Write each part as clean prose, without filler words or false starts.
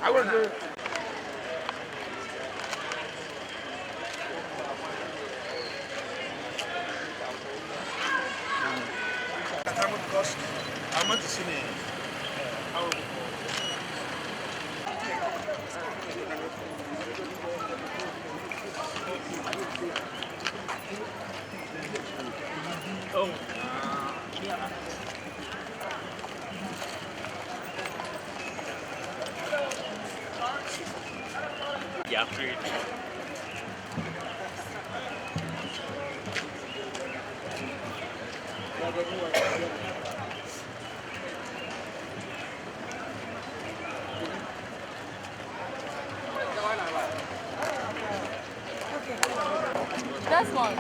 I was I'm not seeing it. Oh. Yeah, great. That's one.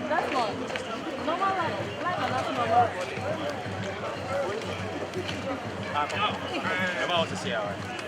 That's one. Normal line. Line and that's normal. I'm about to see how.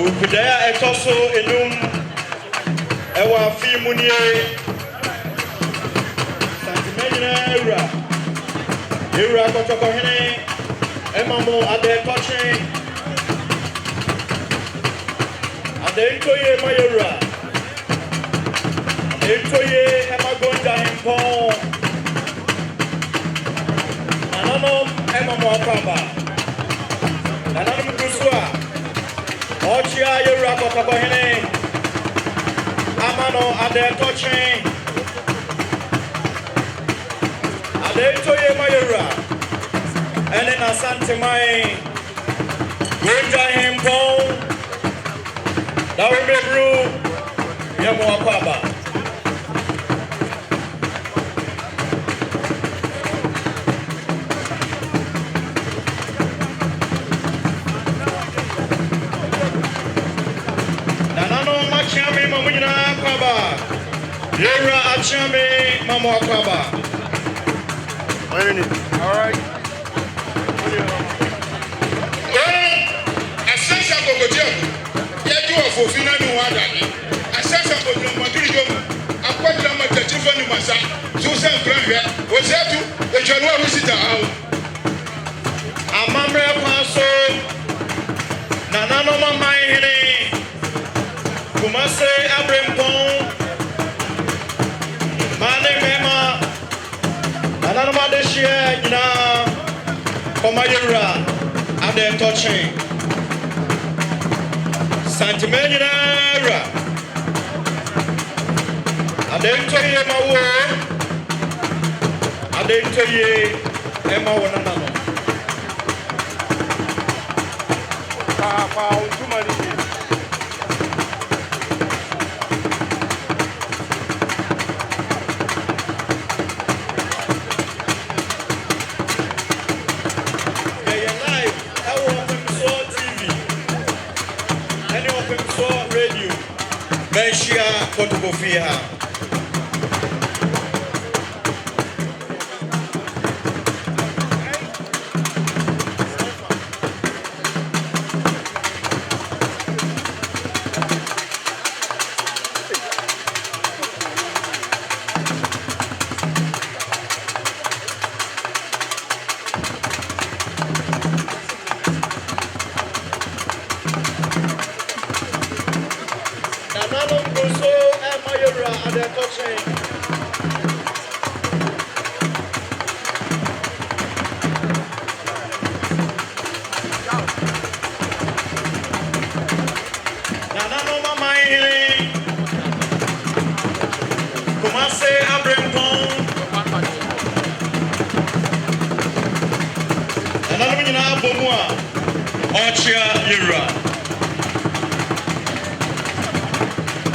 Ukudaya etoso enum ewa fi munie Santimena Ura kotoko hene emamo ade toche ade ntoye mayura ntoye emagonda hempo nanonom emamo akaba nanonom kusua Ochia Yura kotoko hene amano ade toche ade ntoye mayura ene na Asanteman gonja hempo Dawebru yamo akaba Nanano machame mamuna akaba Yura achame mamo akaba All right. Fofina no wada ni asasa bodum maduri jom akwadra matachi fani masa so san kranhwe ozetu ejwanu a husita awo amamre kwaso nanano mama hene kumase abrempon mane mema nanano madeshie nyina komayura ade toche Asanteman yara adentoye mawo adentoye emawo nanano Pa untumani. Benshia Kotokofia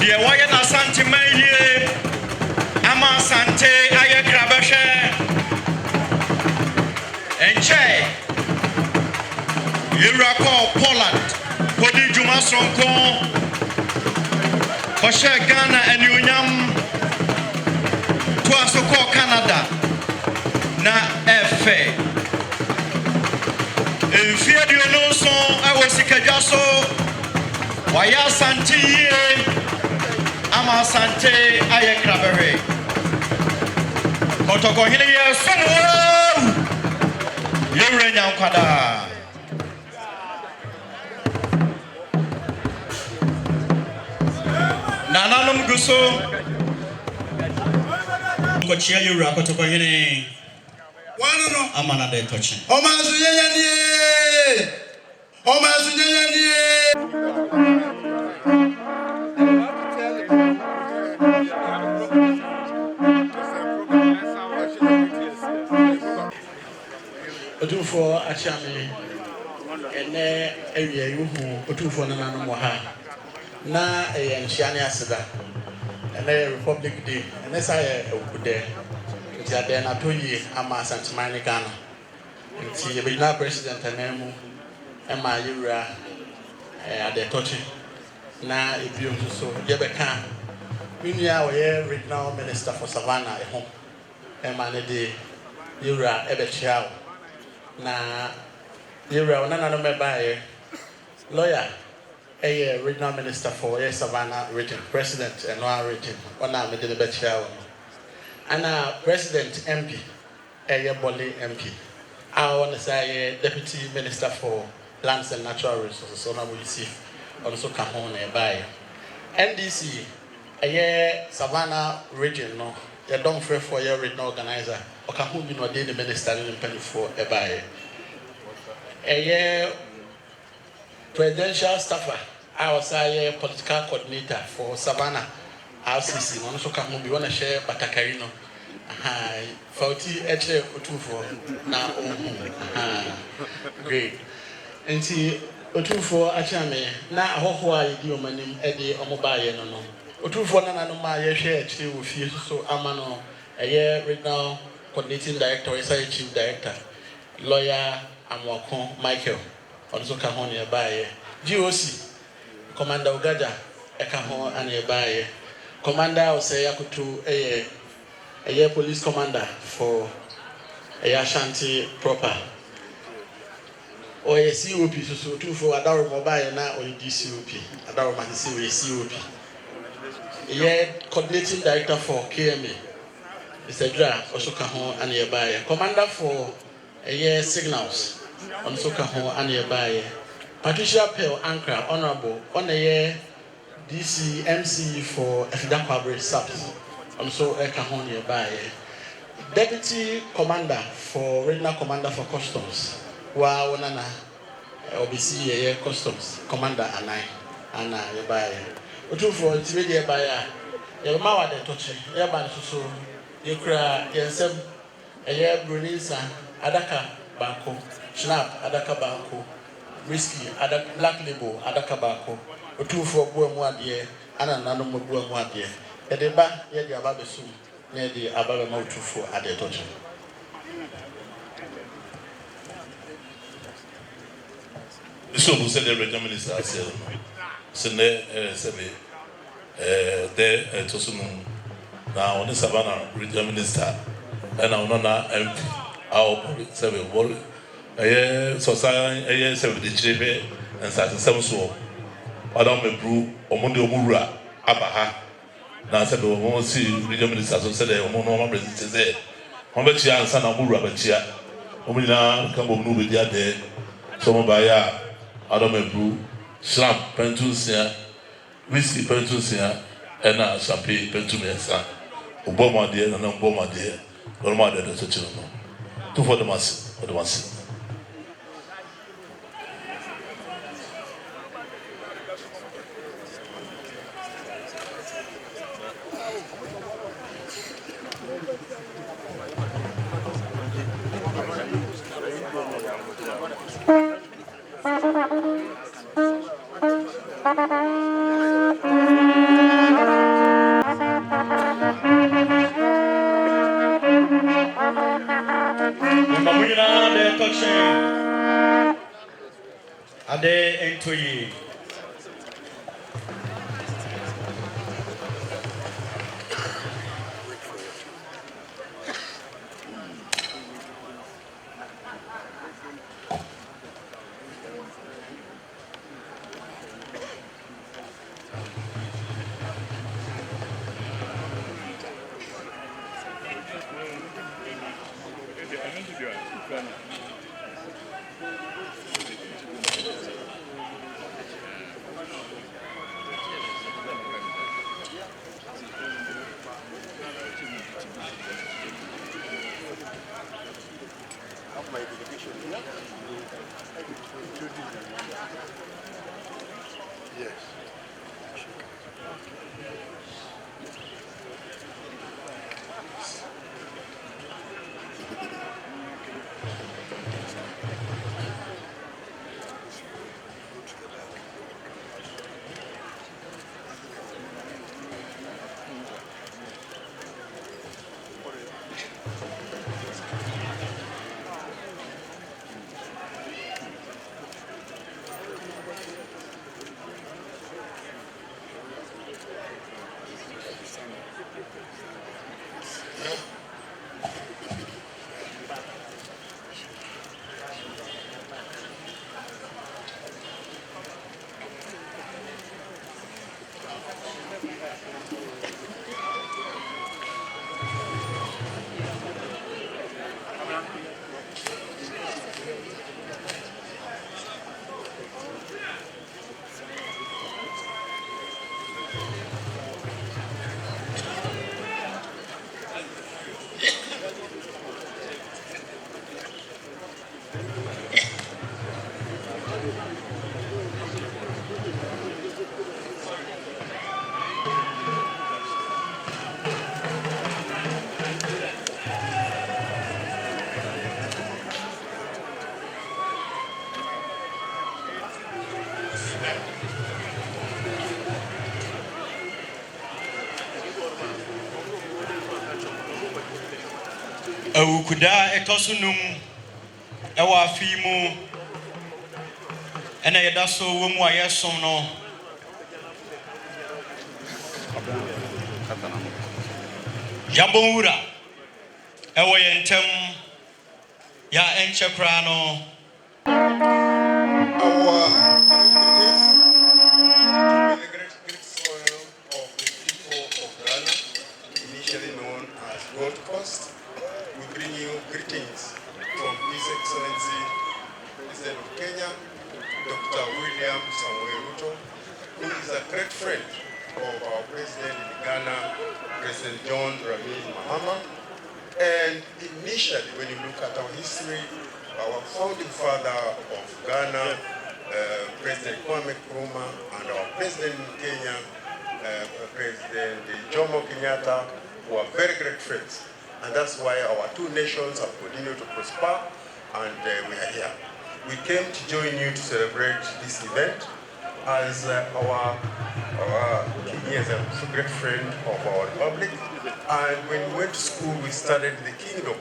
Dear Wayan Asante Maye, Ama Asante Ayakrabashe, and Che, Irako Poland, Kodi Juma Sonko, Koshe Ghana and Uniam, Tuasoko Canada, na F. In fear you know so, I was sick a jasso, Waya Santi. Ama Asante Ayakrabere Kotoko hine ye sunwo Yure nyankwada Nananum guso Kochia Yura Kotoko hine wano Amana de tochi omazu yeyanie Otumfuo achame ene ewie yuhu Otumfuo na nanu moha na enchiane aseda ene Republic Day ene saye okude nti ade na toyi ama Asanteman ni Ghana nti ebina president anemu ema yura ade tochi na ebio nso yebeka minia oye regional minister for Savannah eho ema ne de yura ebechiao na yura onana no mebaye lawyer a regional minister for Savannah region, president and Noah region, on our middle betcha. And president MP, a Bolly MP. I want to say deputy minister for lands and natural resources, so now we see also Kahone by NDC, a Savannah region, no, you don't fear for your regional organizer, or Kahun, you know, the minister in penny for a buy. A presidential staffer, I was a political coordinator for Savannah RCC, also Kahun, you want to share Batacarino. Hi, Fauti Eche Otumfuo. Now, great. And see, Otumfuo Achame, now Hohua, you manim Eddie Omobaye no. Otumfuo Nana no ma share with you, so Amano, a year regional coordinating director, SI chief director, lawyer Amwakon Michael, also Kahon Baye, GOC, Commander Ugaja, Ekahon and Baye, Commander Oseyakutu, a police commander for Asante proper. Or a COP, so two for Adaro Mobile now or DCOP. Adaro Matisi COP. A coordinating director for KMA. Mr. Dra, also Kahon and nearby. Commander for a year signals on Sokaho and nearby. Patricia Pell Ankara, honorable on a year DC MC for Efidakwabre Subs. Also, Kahon nearby. Deputy Commander for Regional Commander for Customs. Wow, Nana, OBC, Customs Commander Anai, Anna, nearby. Otumfuo it's really nearby. Your Mawa de Tochi, Yaban Susu, Yakra, Yansem, a year Brunisa, Adaka Banco, Snap, Adaka Banco, Whiskey, Black Label, Adaka Banco, Otumfuo Buamwadia, Anna Nano Buamwadia. A deba, yet the Ababesu, near the Ababa for at the Tochi. So, who said the regional minister said, there to some now on the Savannah regional minister, and I'm not MP, our 7 wall, a year society, a year 7 the chief, and such a 7 so. I don't brew or Mundo Mura, Abaha. Now I said, we won't see regional minister, so said, the Mono president there. Hombetia and Sana Mura, Betia, Omina, come on, move with the other. Some by I don't brew, Slam, Pentusia, Whiskey Pentusia, and Champagne Pentumesa, Obama dear, and Obama dear, or mother, the children. Two for the mass, for the mass. Ade Entoyi. awukuda etosunum ewa afimu ena yeda so wo mu ayeson no Yagbonwura ewa yentem ya enchekra no Gold Coast, we bring you greetings from His Excellency, President of Kenya, Dr. William Samuel Ruto, who is a great friend of our President in Ghana, President John Dramani Mahama. And initially, when you look at our history, our founding father of Ghana, President Kwame Nkrumah, and our President in Kenya, President Jomo Kenyatta, who are very great friends. And that's why our two nations have continued to prosper, and we are here. We came to join you to celebrate this event as our Kenya is a great friend of our republic. And when we went to school, we studied the kingdom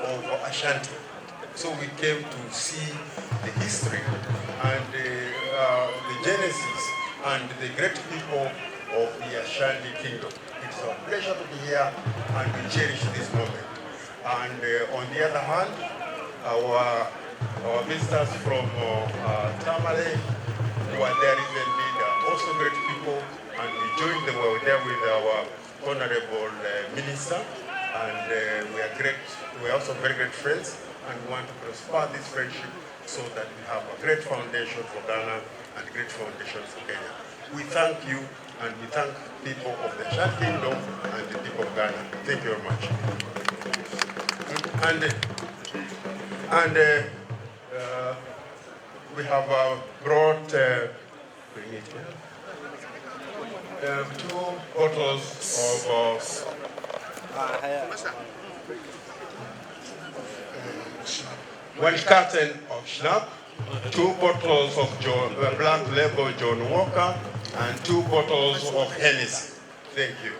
of Asante. So we came to see the history and the genesis and the great people of the Ashanti kingdom. It's a pleasure to be here and we cherish this moment. And on the other hand, our visitors from Tamale, who are there recently, they are also great people, and we joined them. We were there with our honorable minister, and we are great. We are also very great friends, and we want to prosper this friendship so that we have a great foundation for Ghana and great foundation for Kenya. We thank you, and we thank people of the Ashanti Kingdom and the people of Ghana. Thank you very much. And we have brought 2 bottles of 1 carton of Schnapp, 2 bottles of Black Label John Walker, and 2 bottles of Hennessy. Thank you.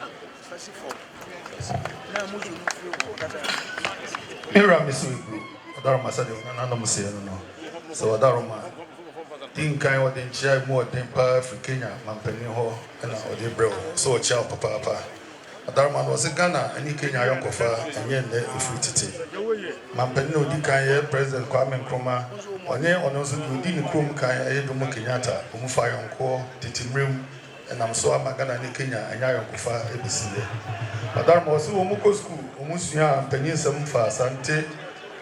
So Adaroma, Dinkai or the Chai more than Pa for Kenya, Mampeni Ho, and the Bro, so child Papa. Adarman was a Ghana, and he Kenya Yokofa, and yet if we titi. Mampeno Dinkai, President Kwame Nkrumah, on air on also Udin Krum Kai, Edomo Kenyatta, Umufai on Core, Titimrim, and I'm so Magana in Kenya, and Yakofa, ABC. Adarma was Umuko School, Umusia, Penin for Asante,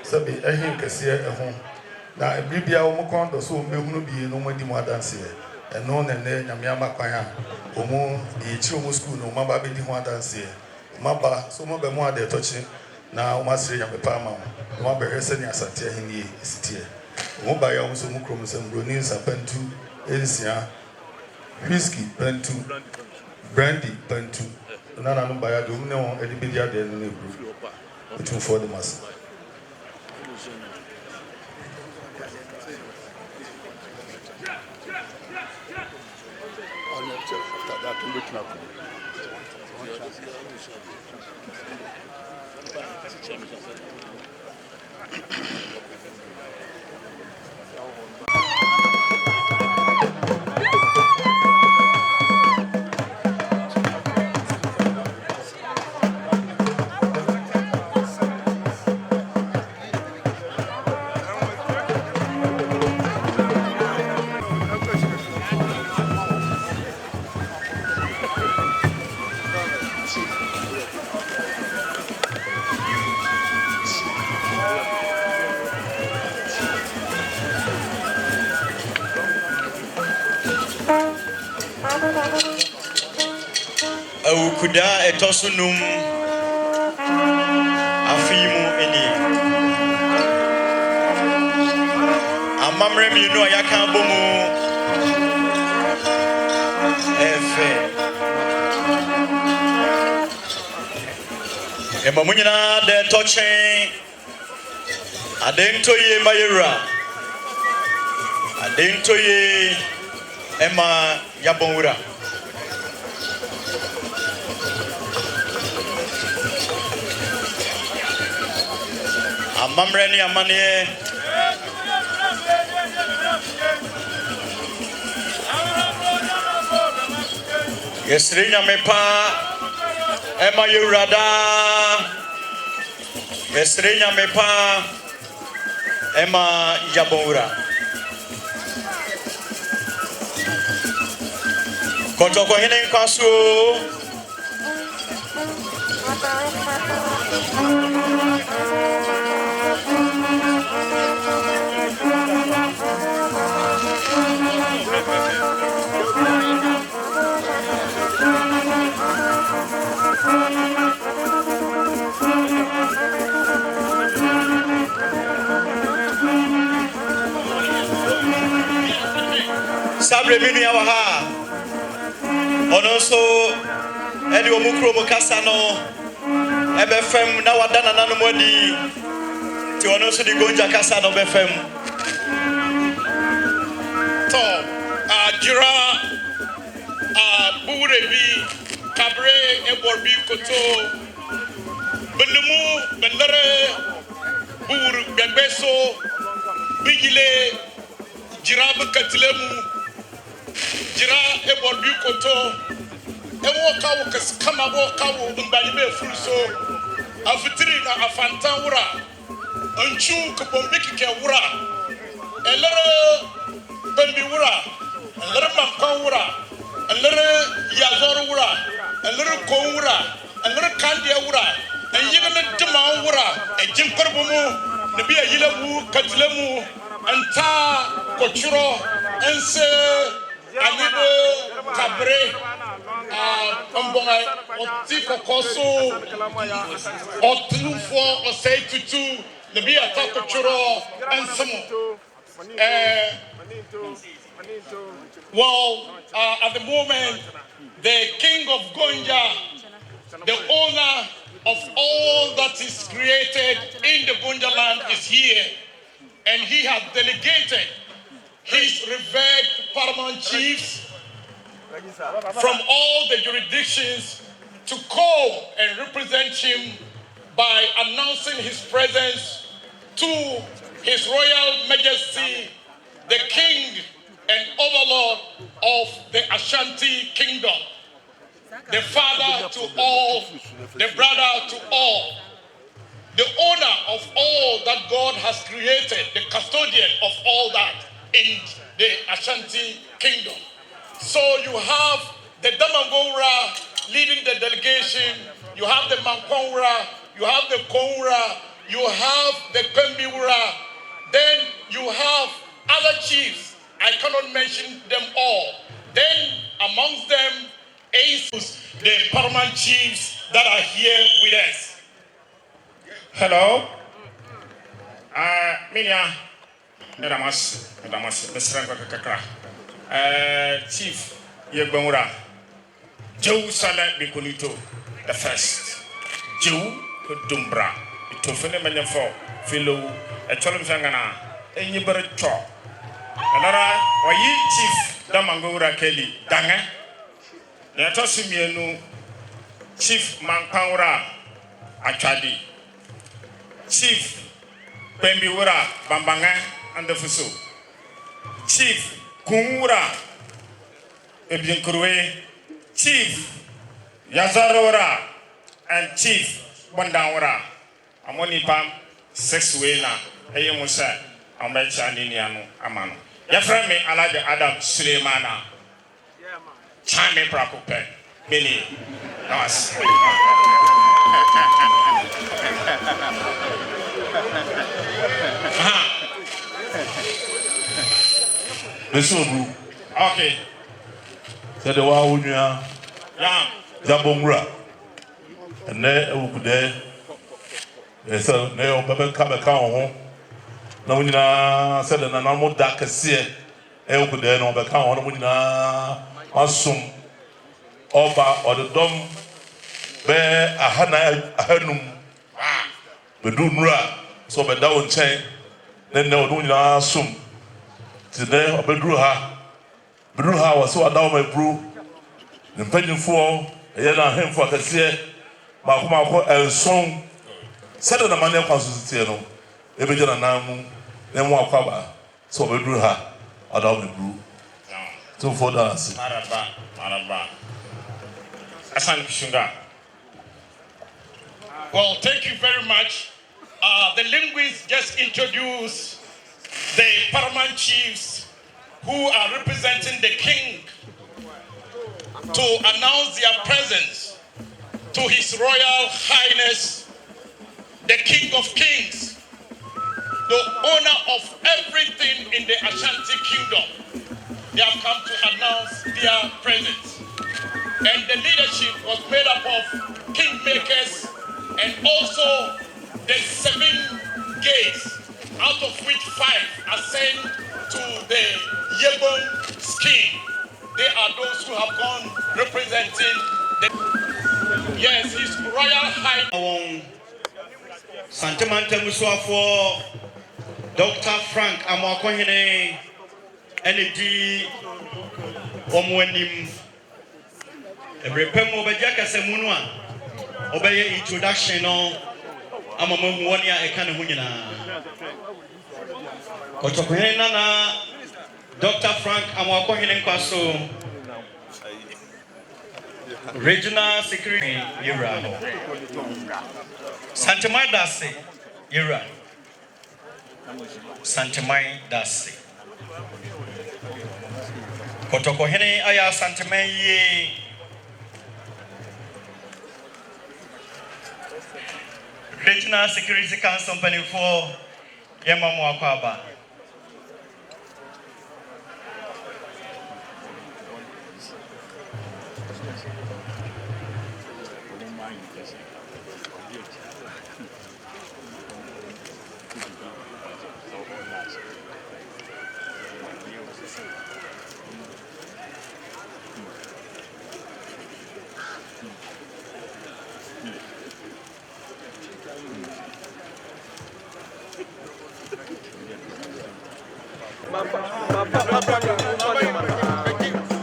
Sabi, Ehin Cassia at home. Now, a baby, I will come to so be no more dance here. And no, and then Yamama Kwaya, Omo, the Chiromo school, no Mamba be dance here. Mamba, so more than one they're touching. Now, must say, I'm a palm. Mamba, Hesenia Asante in ye is here. Mobile also Mukromus and Brunis and Pentu, Elisia, Whiskey, Pentu, Brandy, Pentu. Nana no buy a domino, Edibidia, the neighborhood. Otumfuo the master. Awukuda etosunum afimu eni amamre mi no ayaka bomu efe emamunyina de tochen adentoye mayera adentoye ema Yagbonwura. Amamre ni amane. Yesrinya mepa Emma Yurada. Yesrinya mepa Emma Yagbonwura. Kotoko hine kwasu. Sabre minu ya waha. Ono so edi omukro mukasa no ebefem na wadana nanu modi ti ono so di gonja kasa no befem to jira burebi kabre eborbi koto benemu benere bur begbeso bigile jira bakatlemu jira eborbi koto ewo kawo kama wo kawo mbani be fulso afitiri na afantan wura anchu kobombiki ke wura elere bambi wura elere mamkan wura elere yazor wura elere kon wura elere kandia wura enyigene dima wura ejinkorbomu ne bi ayilewu katlemu anta kochuro ense anibe kabre Ombonga Otiko Koso Otumfuo Osei Tutu Lebi Atako Churo and some well at the moment the king of Gonja, the owner of all that is created in the Gonja land is here, and he has delegated his revered paramount chiefs from all the jurisdictions to call and represent him by announcing his presence to His Royal Majesty, the King and Overlord of the Ashanti Kingdom, the father to all, the brother to all, the owner of all that God has created, the custodian of all that in the Ashanti Kingdom. So you have the Damangowura leading the delegation, you have the Mankwawura, you have the Kongwura, you have the Pembiwura, then you have other chiefs. I cannot mention them all. Then amongst them is the paramount chiefs that are here with us. Hello. Minya, Medamas, Mr. Kakra. Chief Yagbonwura, Joe Salah Bikunito, the first. Joe Dumbra, it to Phenomenon for Philo, a Cholumsangana, a Nibber Chop. Another, why ye Chief Damangowura Kelly, Danga, Natosimianu, Chief Mankwawura, Achadi, Chief Pembiwura, Bambanga, and the Fuso, Chief Kungura Ebinkurwe, Chief Yazarora, and Chief Bondawara. Amoni Pam, 6 Wena, Ayamusa, Amechaniano, Amano. Yaframe Alaja Adam Suleimana, Chame Prakope, Billy, Nas. Okay. Said the Wawunya Yagbonwura. And there would there. Yes, sir. Now, Papa Cabacao. No, we said an animal dark as see. Elku there, no, Bacao, no, we assume Oba or the Dom Bear a Hanum Bedunra. So, but that would change. Then they would assume. Today, I bedrew her was so down my brew. The penny for a year and him for a year, Marco and song. Said on the money of Constitution. Ebejana namu, then more kwaba, so we drew her, Adam grew. 2 4 dollars. Maraba. Asanteman. Well, thank you very much. The linguists just introduced the paramount chiefs who are representing the king to announce their presence to His Royal Highness, the King of Kings, the owner of everything in the Ashanti Kingdom. They have come to announce their presence. And the leadership was made up of kingmakers and also the 7 gates, out of which 5 are sent to the Yagbonwura scheme. They are those who have gone representing the... Yes, His Royal Highness. Asanteman Temusuafo, Dr. Frank Amakohene, ND Omwenim. Repemo Bajaka Semunwa, obey introduction on Amamonia Ekana Hunina. Otokuhenana, Dr. Frank Amakohene Kwaso, Regional Secretary Ira. Asanteman Dase, Ira. Asanteman Dase. Otokuhene Aya Asanteman Ye. Regional Security Council Company for Yamamu Akwaba.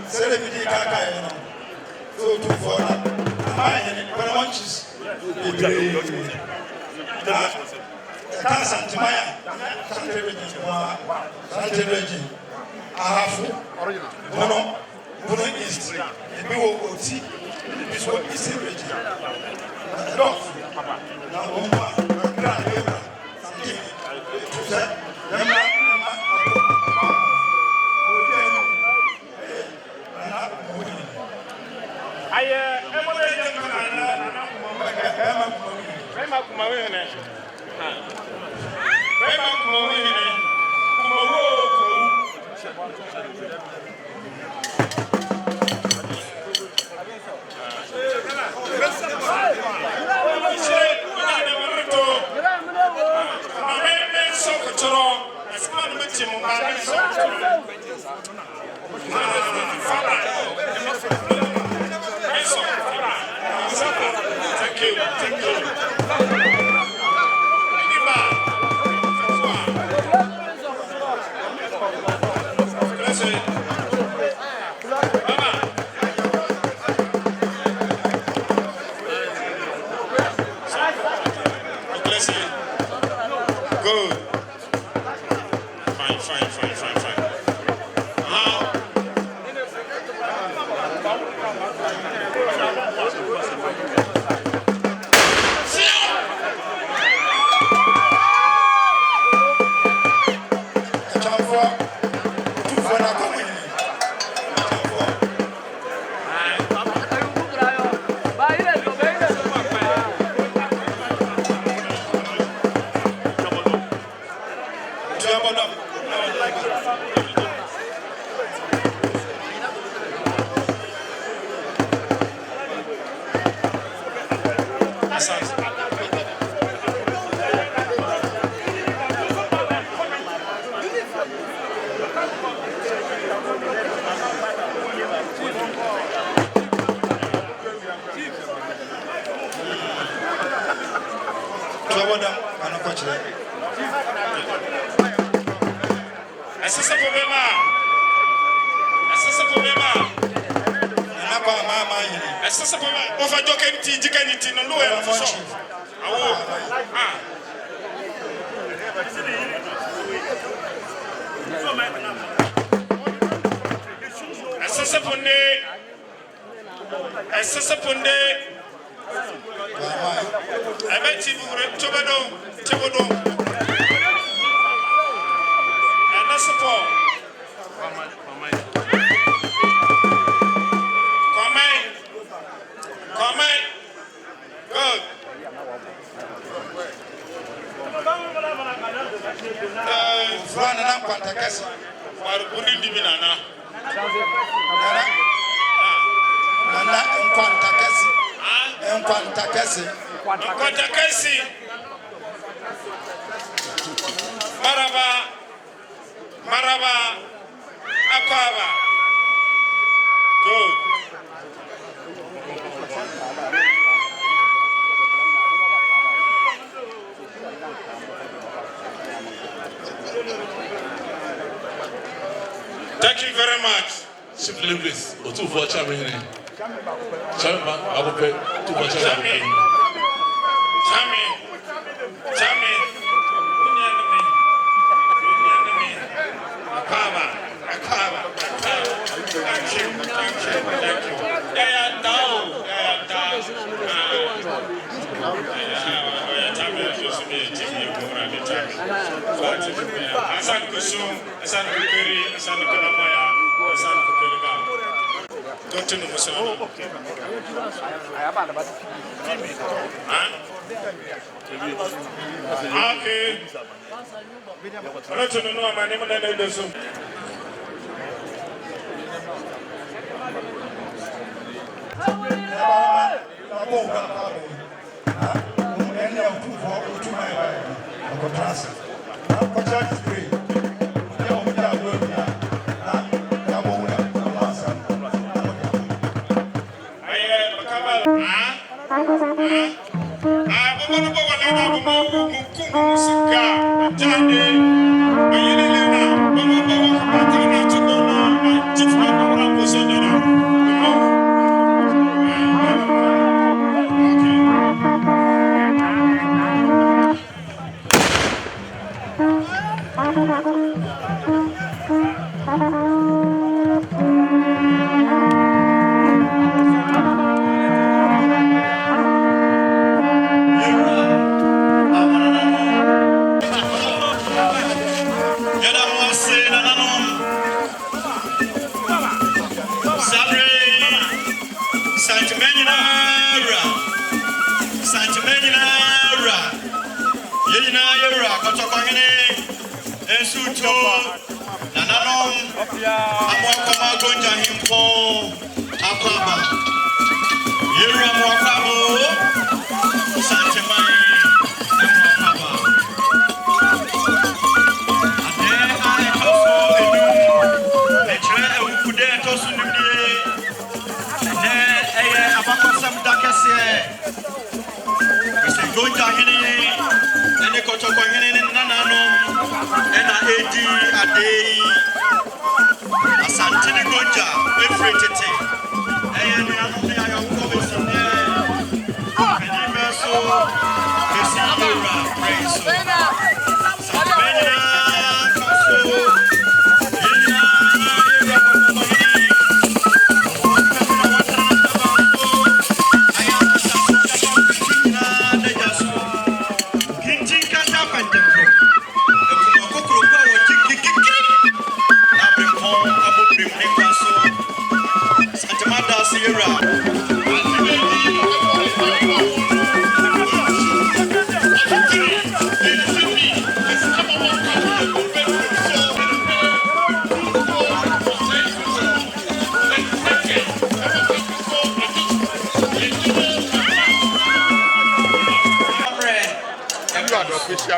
Celebrity Kaka, so 2 4. Punches. Asanteman, Asanteman, Ahafu, Bono East, Oti, this one is a region. Good. Fine. Asasapunde. I bet you would Tobado. And that's support. Comment. Good. Fana Pantakasi. Or Burundi Binana. Nana Mpantakasi. Maraba. Aquaba. Good. Thank you very much. Simply please, Otumfuo Chamini. Chama, Abupe, too much. Chami. Aquaba. Thank you.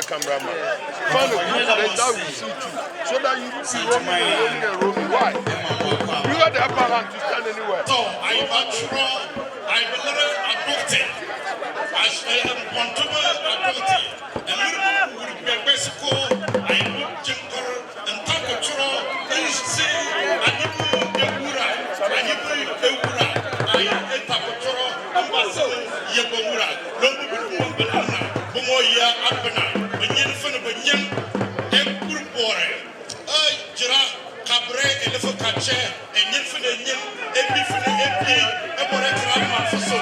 Cameraman. So that you see roaming. Why? You got the upper hand to stand anywhere. So I will adopt it. As I am comfortable adopting. And you would be basic. I would jingle and talk a churro. Please see, I give you the Wura. I give you the Wura. I talk a churro. I'm also Yagbonwura. Don't be banana. Bomoya Abana. When you're in front of a young share and yin for the yin, every for the MP, and what for so.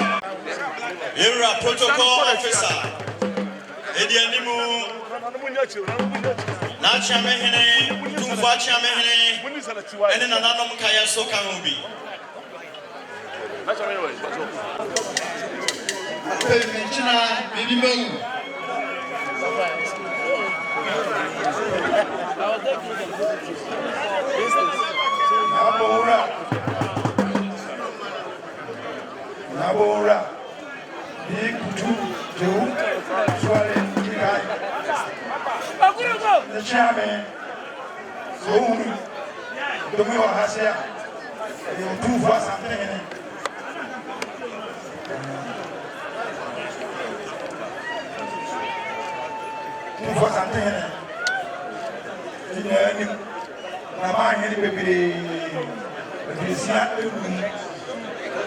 You're a protocol officer. Edianimu Nachamehene, Tumfachamehene, and in another Kaya Sokamubi. Yagbonwura, big two, swallowing, the chairman, so the more has here, you do for something. For something,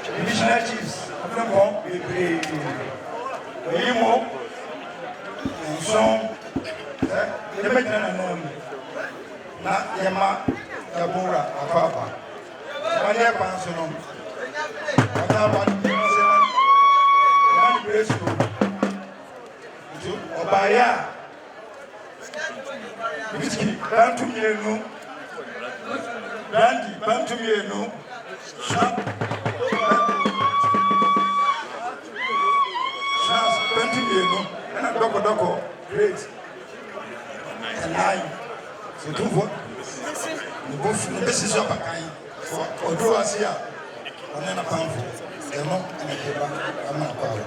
Divisional chiefs, Yagbonwura, Papa. One year pension. Obaya. Whiskey, Bantu Brandy, Bantu Shop. Chance, Bantu and a Doko, great. And nine. So do what? This is your kind for Oduasia. And then a pound for them and a paper. I'm not power.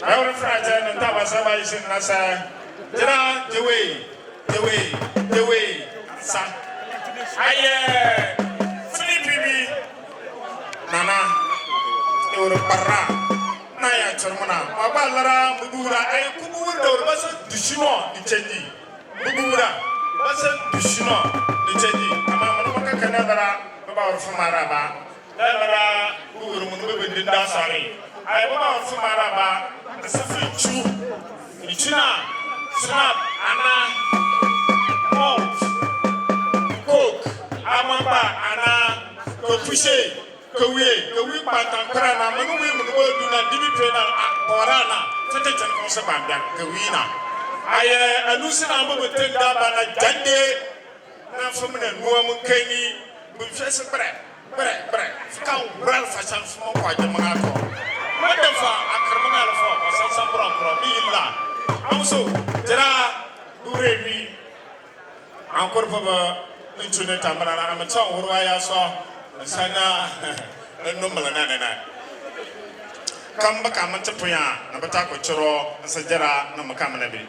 I want to frighten and Tabasaba is in Nasa. The way, son. I Philippi Nana, you were para. Naya Termana, Mabalara, Mudura, I Kubura, Basan Dushino, the Chendi. Mudura, Basan Dushino, the Chendi. Amamaka Canadara, about Fumaraba. Lavara, Guru Dasari. I about Fumaraba, the Safi Chu, Ichina, Snap, Anna, Malt, Coke, Amamba, Anna, Kopushe, Kowe, Patakrana, Manu women will do not debate Porana, Fetitan Kosabanda, Kawina. I lose a number with 10 Dabana, Jande, Nafaman, Woman Kenny, with Fessa Bread, Count Ralph as some small white Monaco. Wonderful, a criminal for some from Mila. Also, Jera, Urevi, Uncle Papa, Internet, I'm a tongue where I saw Sana and Numalanana. Come back, I'm a tapuya, Nabatako Choro, and Sajara, Namakamabi.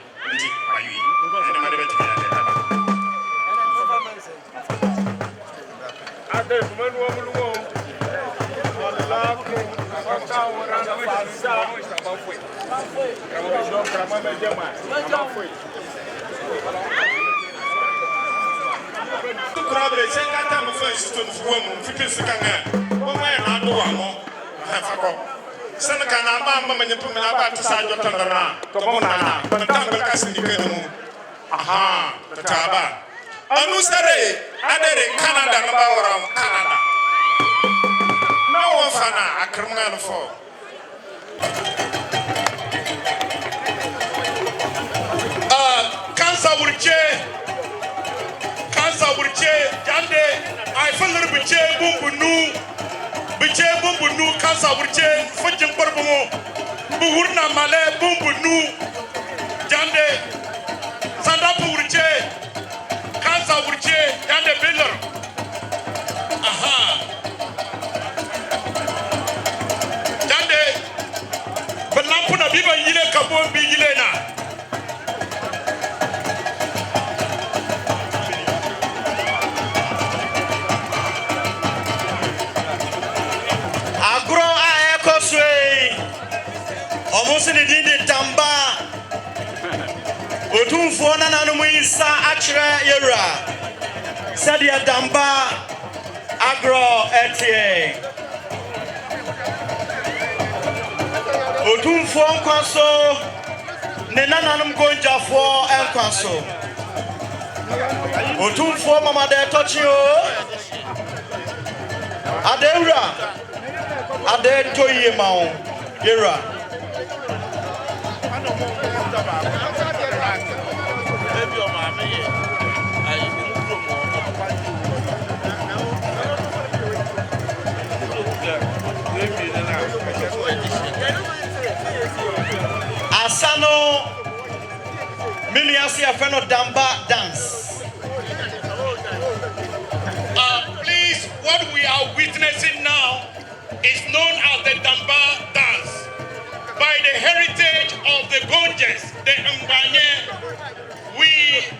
Canada, Canada. No one fana, a criminal for. Cancer would chair, Jande, I feel a little bit Bumbu, Cancer would chair, Fujin Burbumo, Buhurna Male, Bumbu, Jande, Sandapu would chair, Cancer would chair, Jande Biller. Aha. Puna biba yile kabon bi yile na. Agro a ekoswe. Omusi ni dindi tamba. Otumfuo na nanu muisa achre yera. Sadia tamba agro etie. Otumfuo nkwaso ne nananum gonja for enkwaso Otumfuo mama de touch you Adewura Ade toye mawo Yera Asano Miniasi afeno Damba dance. Please, what we are witnessing now is known as the Damba dance. By the heritage of the Gonjes, the Mbanye, we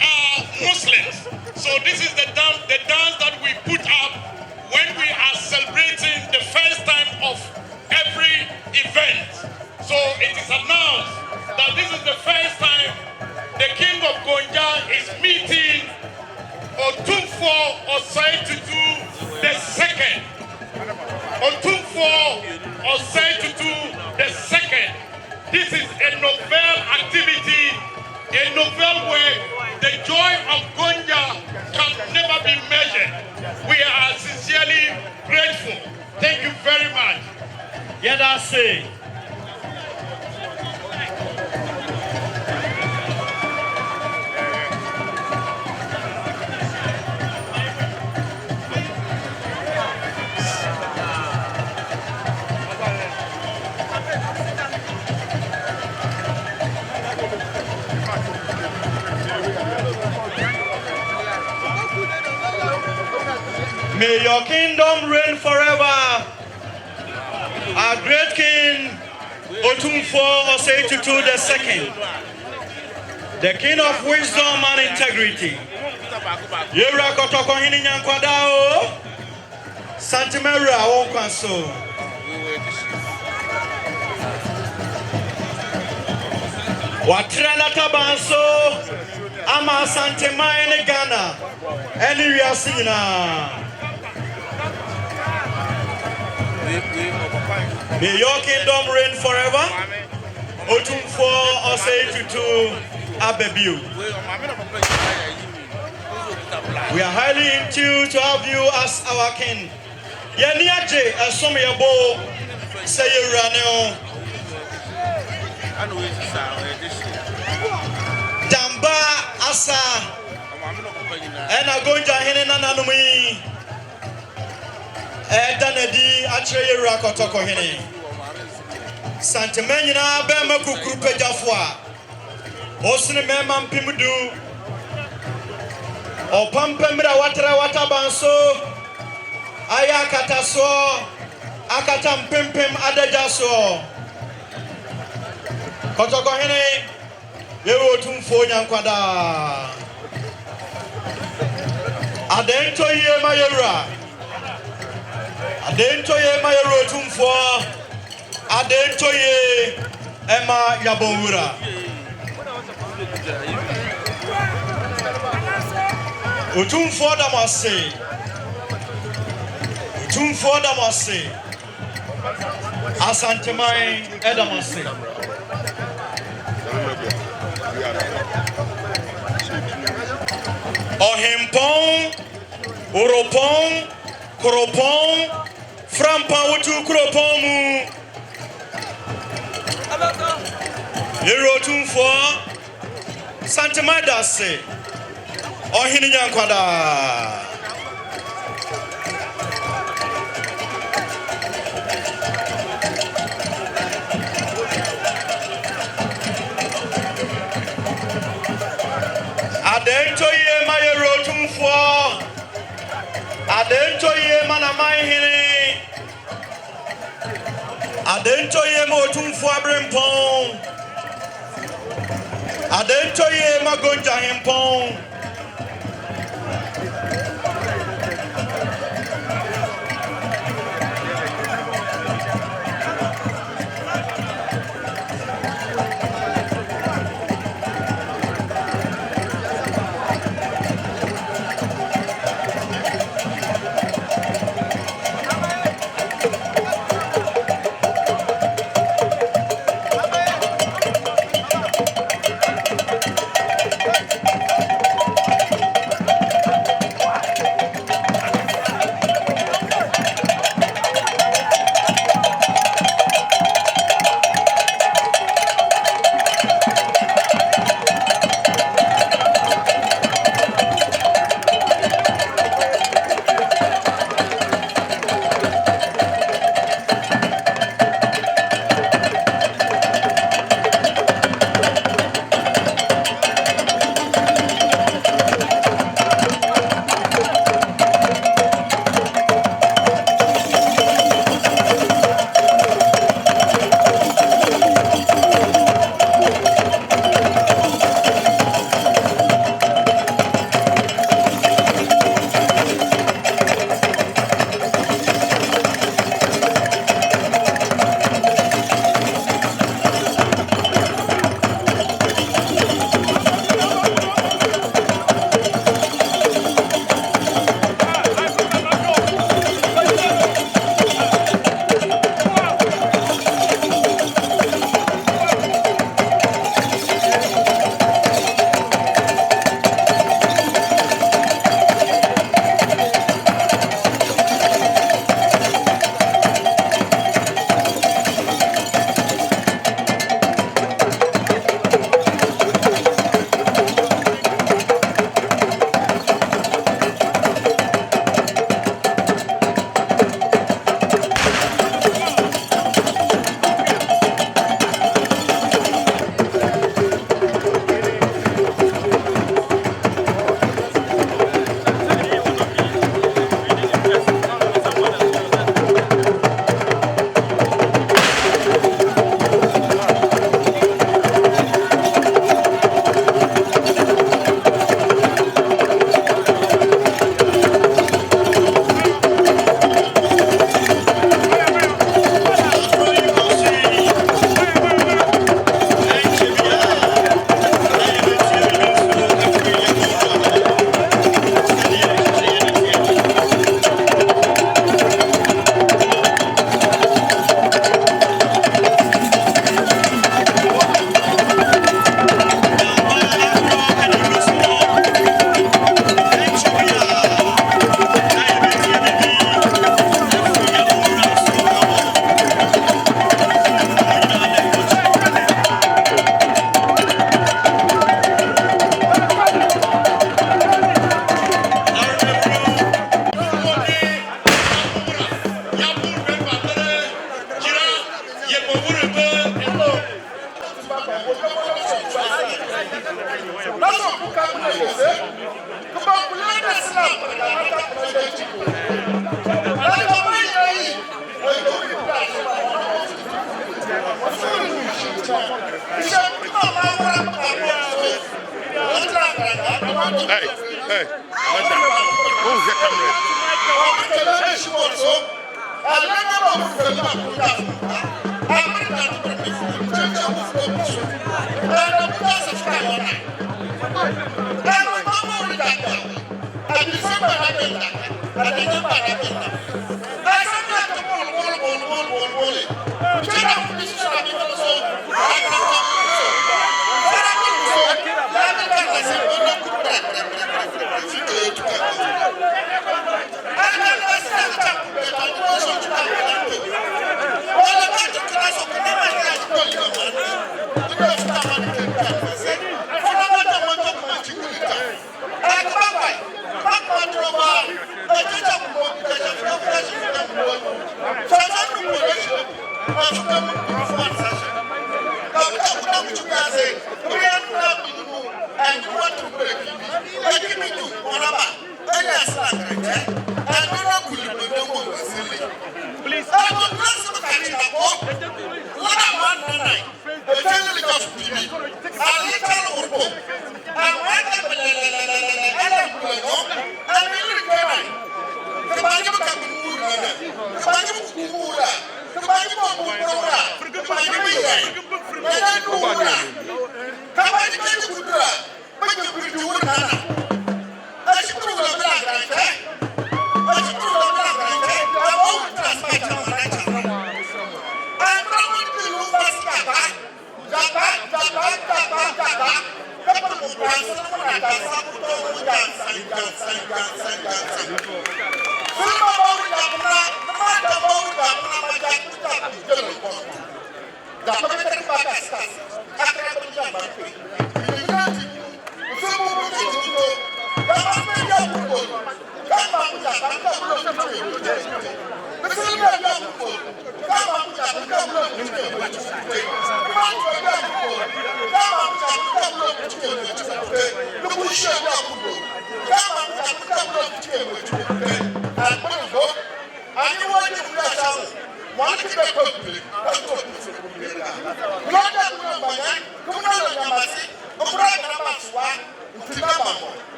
are Muslims. So this is the dance that we put up when we are celebrating the first time of every event. So it is announced that this is the first time the King of Gonja is meeting Otumfuo Osei-Tutu the second. Otumfuo Osei-Tutu the second. This is a novel activity, a novel way. The joy of Gonja can never be measured. We are sincerely grateful. Thank you very much. Yadase. May your kingdom reign forever. Our great King Otumfuo Osei-Tutu II, the King of wisdom and integrity. Yera kotoko hini nyankwadao Santimera wonkwaso. Watrana tabanso ama Asanteman in Ghana. Anywhere sina. May your kingdom reign forever. Otumfuo Osei-Tutu Abebiu. We are highly in tune to have you as our king. Yeniaje asome yabo say Raneo. Damba asa ena gonja hene nananumi. Danedi acheye rakotoko hene. Asanteman na bema kukuru pejafwa. Osine mema mpimudu. Opampemra watara watabanso. Aya kataso. Akata mpempem adajaso. Kotoko hene. Yewe Otumfuo nyankwada. Adento ye mayera. Adento ye mayera Otumfuo. Adento ye Emma Yagbonwura. Otumfuo damase. Otumfuo damase. Asanteman edamase. Ohimpon, Oropon, Koropon, Frampan wutu Kropomu. Yero Otumfuo, Asanteman dase. Ohini nyankwada. Adento ye mayero Otumfuo. Adento ye manamai hini. Adento ye mo Otumfuo abrimpon. Adento ye magonja himpon.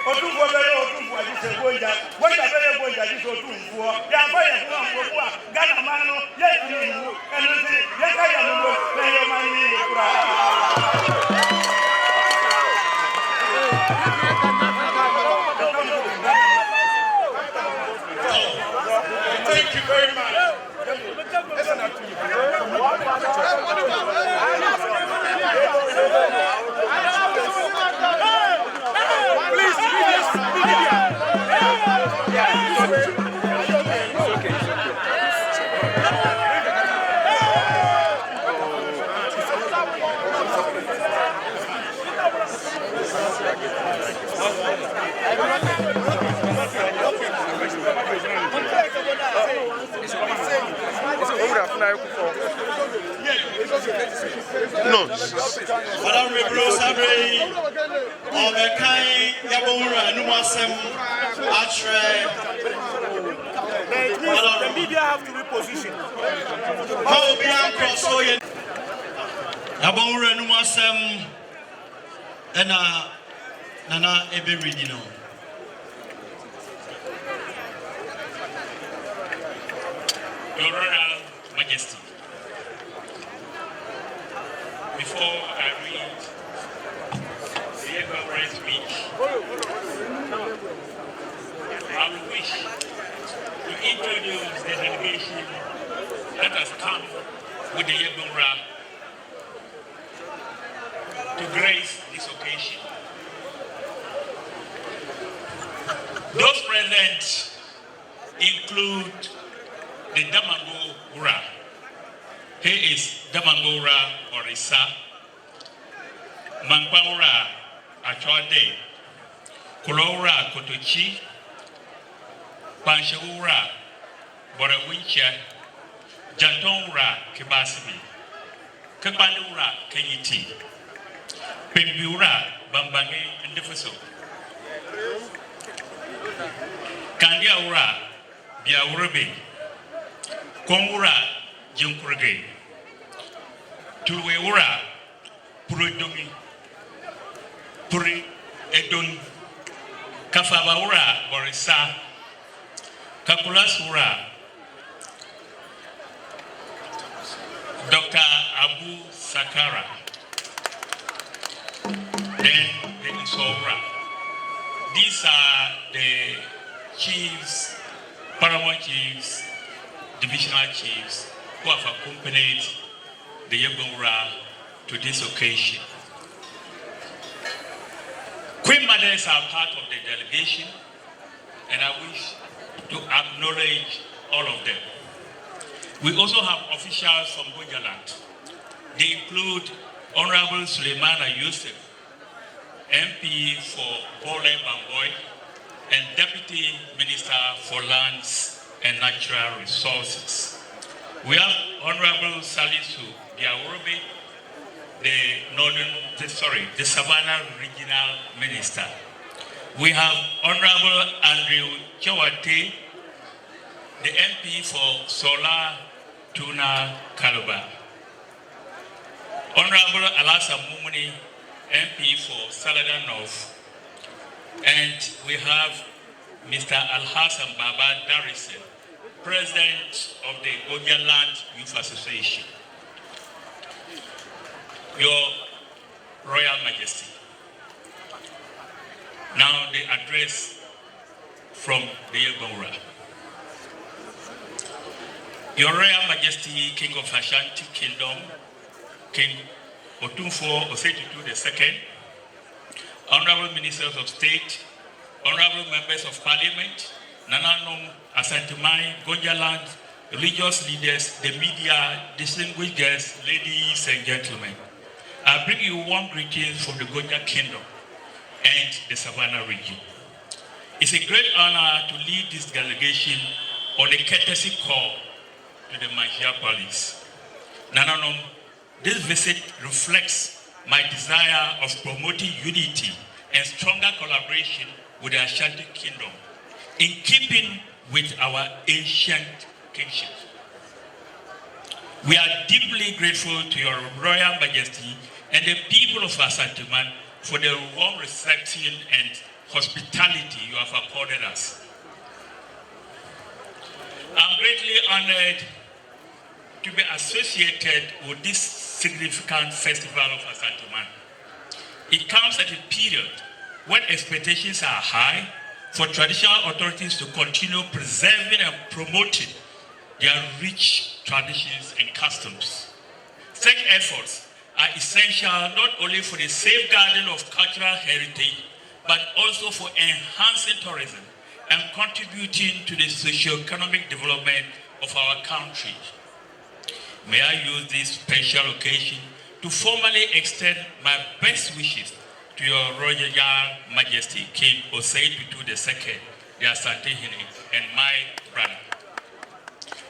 Otumfuo bɛyɛ Otumfuo adi sɛ Gonja bɛyɛ Gonja adi sɛ Otumfuo yɛafa yɛ ho amfoɔ a Ghana man no yɛntumi nwu ɛno nti yɛka yɛ no mo na yɛ man no yie koraa. Thank you very much. Please, media. No. Madam Rebro Sabre, Omekai, Yagbonwura, Numasem, Atre. The media have to reposition. How be across so yet? Yagbonwura, Numasem, and Nana Eberidino. Your Royal Majesty, before I read the Yagbonwura speech, I would wish to introduce the delegation that has come with the Yagbonwura to grace this occasion. Those present include the Yagbonwura. He is Yagbonwura Orisa, Mankwanwura Achode, Kulowura Kotochi, Panshawura Borawincha, Jantonwura Kibasimi, Kakbanwura Kenyiti, Pembiwura Bambange Ndefuso, Kandiawura Biawurebe, Kongwura Junkurge, Tulwewura Purodomi, Puri Edon, Kafabawura Borisa, Kakulaswura, Dr. Abu Sakara, then the Isowura. These are the chiefs, paramount chiefs, divisional chiefs who have accompanied the Yagbonwura to this occasion. Queen mothers are part of the delegation, and I wish to acknowledge all of them. We also have officials from Gonjaland. They include Honorable Suleimana Yusuf, MP for Bole Bamboy, and Deputy Minister for Lands and Natural Resources. We have Honorable Salisu Biawurebe, the Savannah Regional Minister. We have Honorable Andrew Chawate, the MP for Sola Tuna Kaluba. Honorable Alasa Mumuni, MP for Salada North. And we have Mr. Alhassan Baba Darrison, President of the Gonjaland Youth Association. Your Royal Majesty. Now the address from the Yagbonwura. Your Royal Majesty, King of Ashanti Kingdom, King Otumfuo Oseitutu II, Honorable Ministers of State, Honorable Members of Parliament, Nananom, Asanteman, Gonjaland, religious leaders, the media, distinguished guests, ladies and gentlemen. I bring you warm greetings from the Gonja Kingdom and the Savannah region. It's a great honor to lead this delegation on a courtesy call to the Manchia Palace. Nananom, this visit reflects my desire of promoting unity and stronger collaboration with the Ashanti Kingdom in keeping with our ancient kingship. We are deeply grateful to your Royal Majesty and the people of Asanteman for the warm reception and hospitality you have accorded us. I'm greatly honored to be associated with this significant festival of Asanteman. It comes at a period when expectations are high for traditional authorities to continue preserving and promoting their rich traditions and customs. Such efforts are essential not only for the safeguarding of cultural heritage, but also for enhancing tourism and contributing to the socio-economic development of our country. May I use this special occasion to formally extend my best wishes to your Royal Majesty, King Otumfuo II, the Asante and my brother,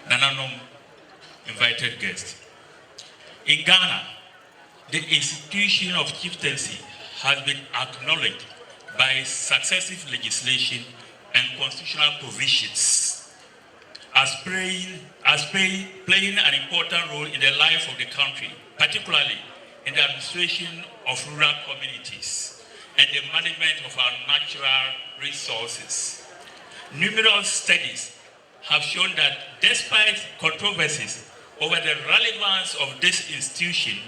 Nananom, invited guests. In Ghana, the institution of chieftaincy has been acknowledged by successive legislation and constitutional provisions as playing an important role in the life of the country, particularly in the administration of rural communities and the management of our natural resources. Numerous studies have shown that despite controversies over the relevance of this institution,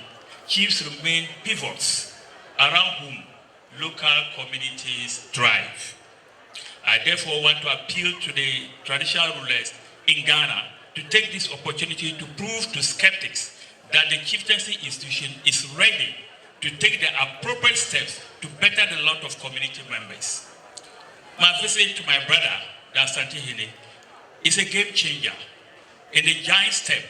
chiefs remain pivots around whom local communities thrive. I therefore want to appeal to the traditional rulers in Ghana to take this opportunity to prove to skeptics that the chieftaincy institution is ready to take the appropriate steps to better the lot of community members. My visit to my brother, the Asante, is a game changer and a giant step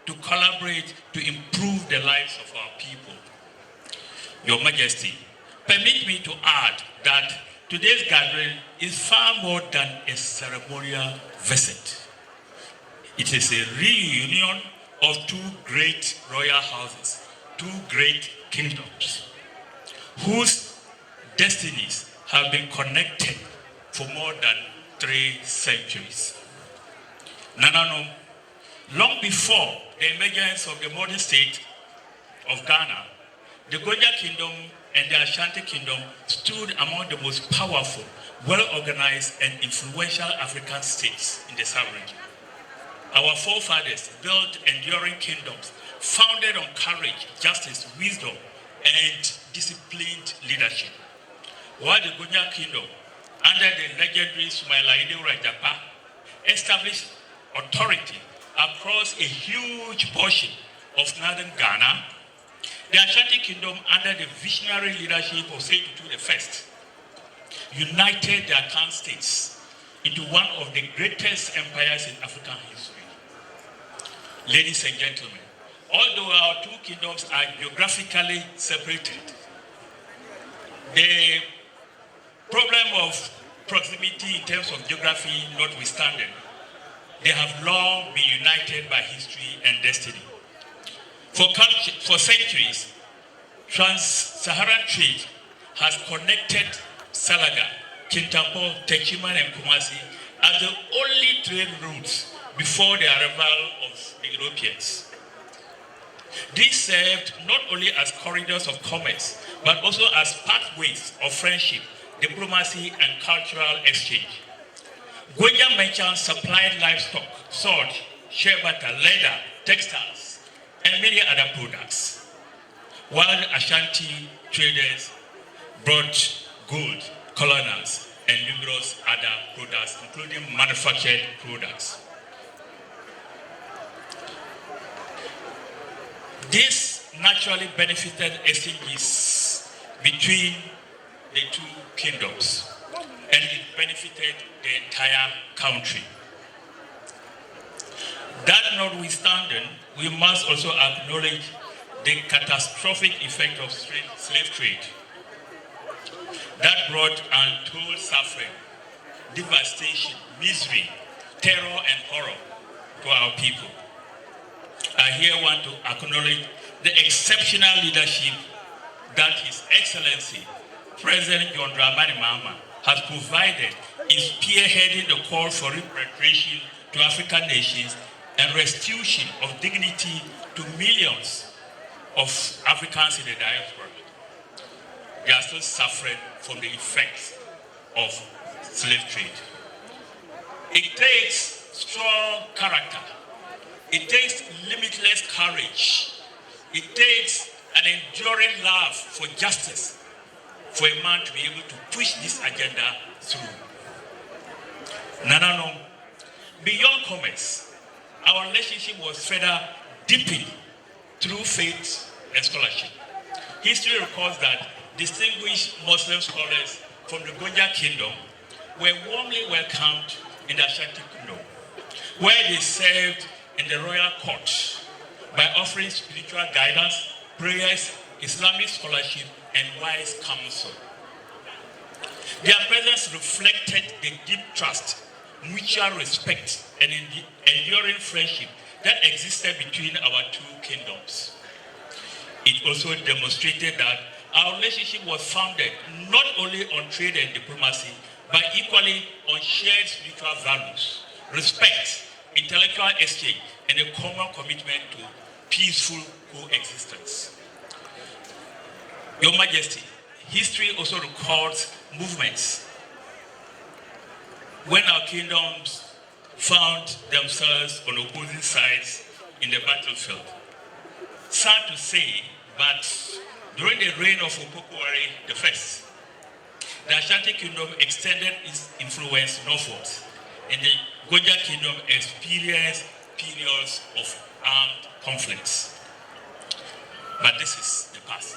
to collaborate to improve the lives of our people. Your Majesty, permit me to add that today's gathering is far more than a ceremonial visit. It is a reunion of two great royal houses, two great kingdoms, whose destinies have been connected for more than 3 centuries. Nananom, long before the emergence of the modern state of Ghana, the Gonja Kingdom and the Ashanti Kingdom stood among the most powerful, well-organized, and influential African states in the South region. Our forefathers built enduring kingdoms founded on courage, justice, wisdom, and disciplined leadership. While the Gonja Kingdom, under the legendary Yagbonwura Japa, established authority across a huge portion of northern Ghana, the Ashanti Kingdom, under the visionary leadership of Otumfuo I, united the Akan states into one of the greatest empires in African history. Ladies and gentlemen, although our two kingdoms are geographically separated, the problem of proximity in terms of geography notwithstanding, they have long been united by history and destiny. For centuries, trans-Saharan trade has connected Salaga, Kintampo, Techiman, and Kumasi as the only trade routes before the arrival of the Europeans. These served not only as corridors of commerce, but also as pathways of friendship, diplomacy, and cultural exchange. Gonja merchants supplied livestock, salt, shea butter, leather, textiles, and many other products, while the Ashanti traders brought gold, colonels, and numerous other products, including manufactured products. This naturally benefited exchanges between the two kingdoms, and it benefited the entire country. That notwithstanding, we must also acknowledge the catastrophic effect of slave trade that brought untold suffering, devastation, misery, terror, and horror to our people. I here want to acknowledge the exceptional leadership that His Excellency, President John Dramani Mahama, has provided in spearheading the call for repatriation to African nations and restitution of dignity to millions of Africans in the diaspora. They are still suffering from the effects of slave trade. It takes strong character. It takes limitless courage. It takes an enduring love for justice for a man to be able to push this agenda through. Nananom, beyond commerce, our relationship was further deepened through faith and scholarship. History records that distinguished Muslim scholars from the Gonja Kingdom were warmly welcomed in the Ashanti Kingdom, where they served in the royal court by offering spiritual guidance, prayers, Islamic scholarship, and wise counsel. Their presence reflected the deep trust, mutual respect, and enduring friendship that existed between our two kingdoms. It also demonstrated that our relationship was founded not only on trade and diplomacy, but equally on shared spiritual values, respect, intellectual exchange, and a common commitment to peaceful coexistence. Your Majesty, history also records movements when our kingdoms found themselves on opposing sides in the battlefield. Sad to say, but during the reign of Otumfuo I, the Ashanti Kingdom extended its influence northwards, and the Gonja Kingdom experienced periods of armed conflicts. But this is the past.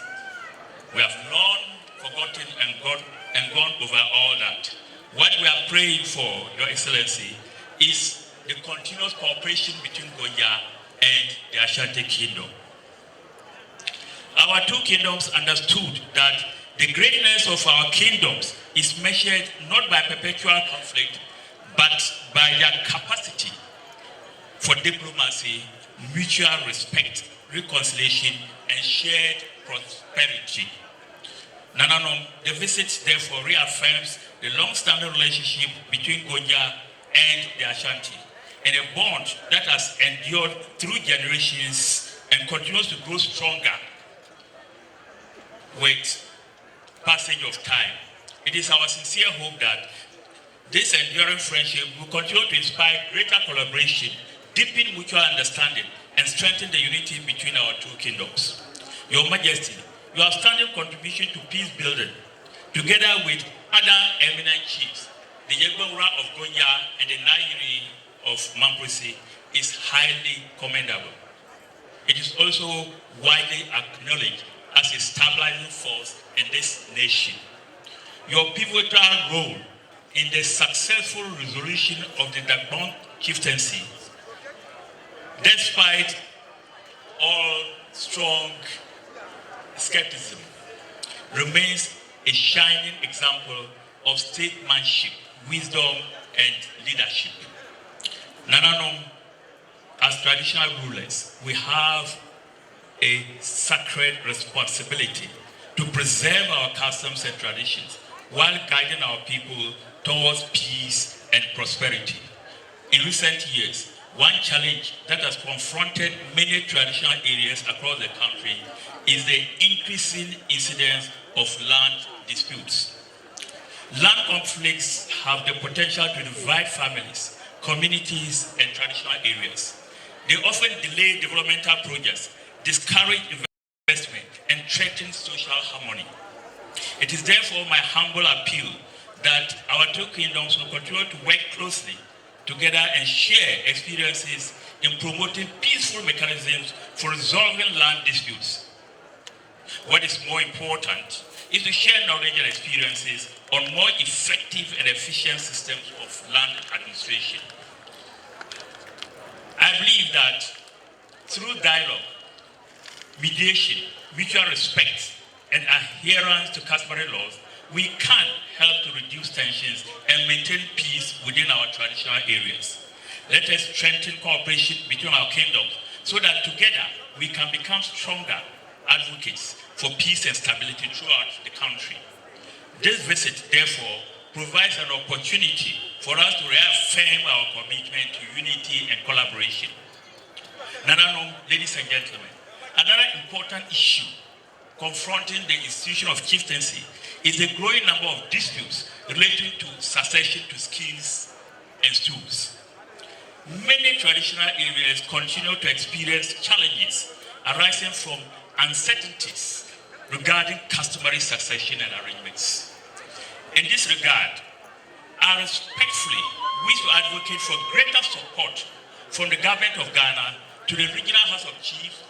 We have long forgotten and gone over all that. What we are praying for, Your Excellency, is the continuous cooperation between Gonja and the Ashanti Kingdom. Our two kingdoms understood that the greatness of our kingdoms is measured not by perpetual conflict, but by their capacity for diplomacy, mutual respect, reconciliation, and shared prosperity. Nananom, the visit therefore reaffirms the long-standing relationship between Gonja and the Ashanti, and a bond that has endured through generations and continues to grow stronger with passage of time. It is our sincere hope that this enduring friendship will continue to inspire greater collaboration, deepen mutual understanding, and strengthen the unity between our two kingdoms. Your Majesty, your outstanding contribution to peace building, together with other eminent chiefs, the Yagbonwura of Gonja and the Nairi of Mamprose, is highly commendable. It is also widely acknowledged as a stabilizing force in this nation. Your pivotal role in the successful resolution of the Yagbonwura Chieftaincy, despite all strong skepticism, remains a shining example of statesmanship, wisdom, and leadership. Nananom, as traditional rulers, we have a sacred responsibility to preserve our customs and traditions while guiding our people towards peace and prosperity. In recent years, one challenge that has confronted many traditional areas across the country is the increasing incidence of land disputes. Land conflicts have the potential to divide families, communities, and traditional areas. They often delay developmental projects, discourage investment, and threaten social harmony. It is therefore my humble appeal that our two kingdoms will continue to work closely together and share experiences in promoting peaceful mechanisms for resolving land disputes. What is more important is to share knowledge and experiences on more effective and efficient systems of land administration. I believe that through dialogue, mediation, mutual respect, and adherence to customary laws, we can help to reduce tensions and maintain peace within our traditional areas. Let us strengthen cooperation between our kingdoms so that together we can become stronger advocates for peace and stability throughout the country. This visit, therefore, provides an opportunity for us to reaffirm our commitment to unity and collaboration. Nananom, ladies and gentlemen, another important issue confronting the institution of chieftaincy is the growing number of disputes relating to succession to skills and stools. Many traditional areas continue to experience challenges arising from uncertainties regarding customary succession and arrangements. In this regard, I respectfully wish to advocate for greater support from the government of Ghana to the Regional House of Chiefs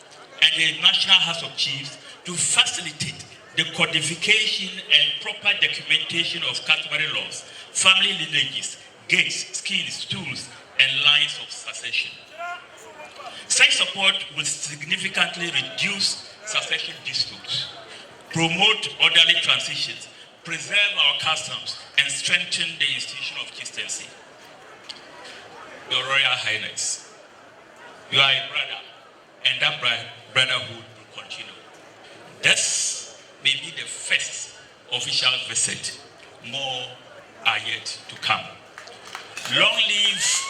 and the National House of Chiefs to facilitate the codification and proper documentation of customary laws, family lineages, gates, skills, stools, and lines of succession. Such support will significantly reduce succession disputes, promote orderly transitions, preserve our customs, and strengthen the institution of chieftaincy. Your Royal Highness, you are a brother, and that brotherhood will continue. This may be the first official visit. More are yet to come. Long live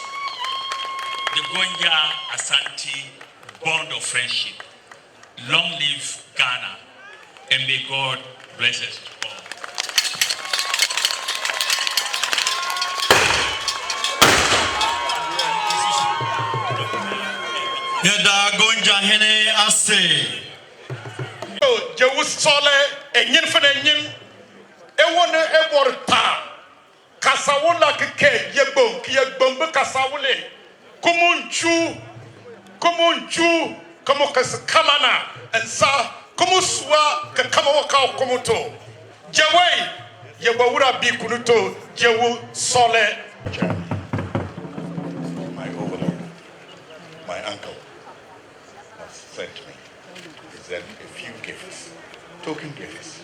the Ghanaian Asante bond of friendship. Long live Ghana, and may God bless us all. Yada Gonja Hene Ase. Jerusalem, and yin for the yin. A one ever pa. Kasawula kike, Yagbon, Kasawule. Kumunchu, Kamokas Kamana, and Sa, Kumuswa, Kakamawaka Komoto. Jaway, Yagbonwura bi Kunuto, Jewu Sole. My overlord, my uncle, has sent me to present a few gifts, token gifts,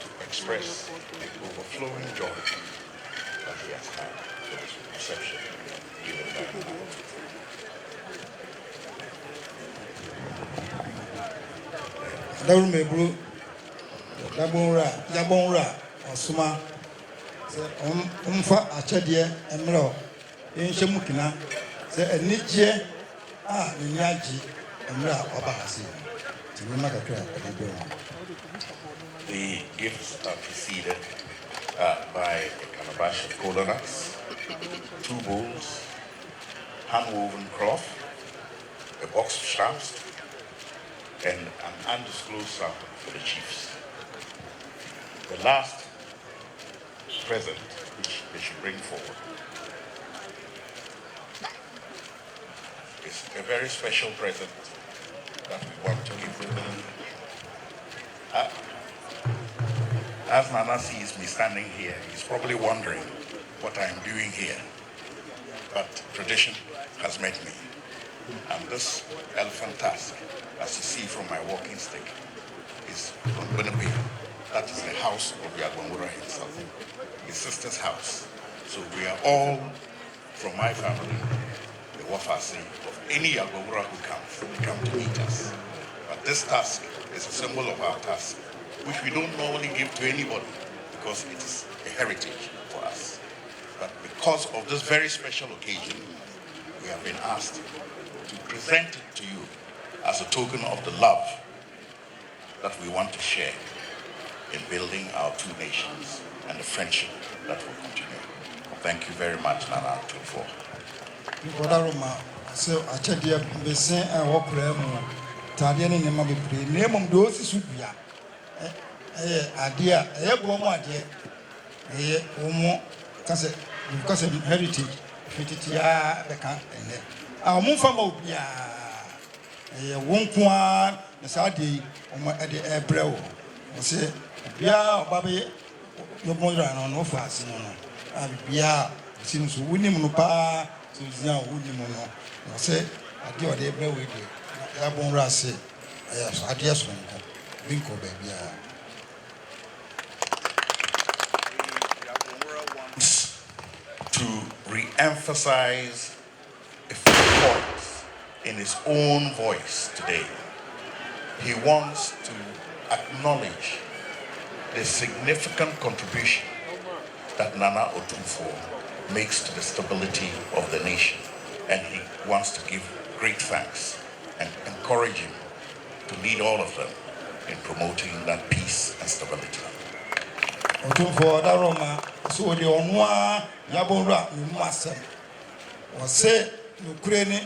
to express the overflowing joy that he has had for this reception given by him. Mebru, Yagbonwura, Osuma, Umfa Achadia, Emro, Inshemukina, a Niche, Ninyaji, Emra, Obasi, to Remark. The gifts are preceded by a calabash of cola nuts, 2 bowls, hand-woven cloth, a box of stamps, and an undisclosed sample for the chiefs. The last present which they should bring forward is a very special present that we want to give to them. As Nana sees me standing here, he's probably wondering what I'm doing here. But tradition has met me. And this elephant tusk, as you see from my walking stick, is from Winnipeg. That is the house of Yagbonwura himself, his sister's house. So we are all from my family, the Wafasi of any Yagbonwura who comes. They come to meet us. But this tusk is a symbol of our tusk, which we don't normally give to anybody because it is a heritage for us. But because of this very special occasion, we have been asked to present it to you as a token of the love that we want to share in building our two nations and the friendship that will continue. Thank you very much, Nana Otumfuo. So I check the Bessin and walk around Tadian in the Mabipri, name of those is Subia. Idea, a Yagbonwura, because of heritage, Fititia, the camp, and our Mufamo, a Wonquan, the Sadi, at the Airbrel. Say, Bia, Baby, no more than no fast, no. Bia seems winning Mupa, Susan Woodimono. I say, I do a day with you. Yagbonwura say, yes, I just want to Binko, baby. To re-emphasize a few points in his own voice today. He wants to acknowledge the significant contribution that Nana Otumfuo makes to the stability of the nation, and he wants to give great thanks and encourage him to lead all of them in promoting that peace and stability. Otumfuo Daroma, so the Onwa Yagbonwura Numasem. Or say, Ukraine,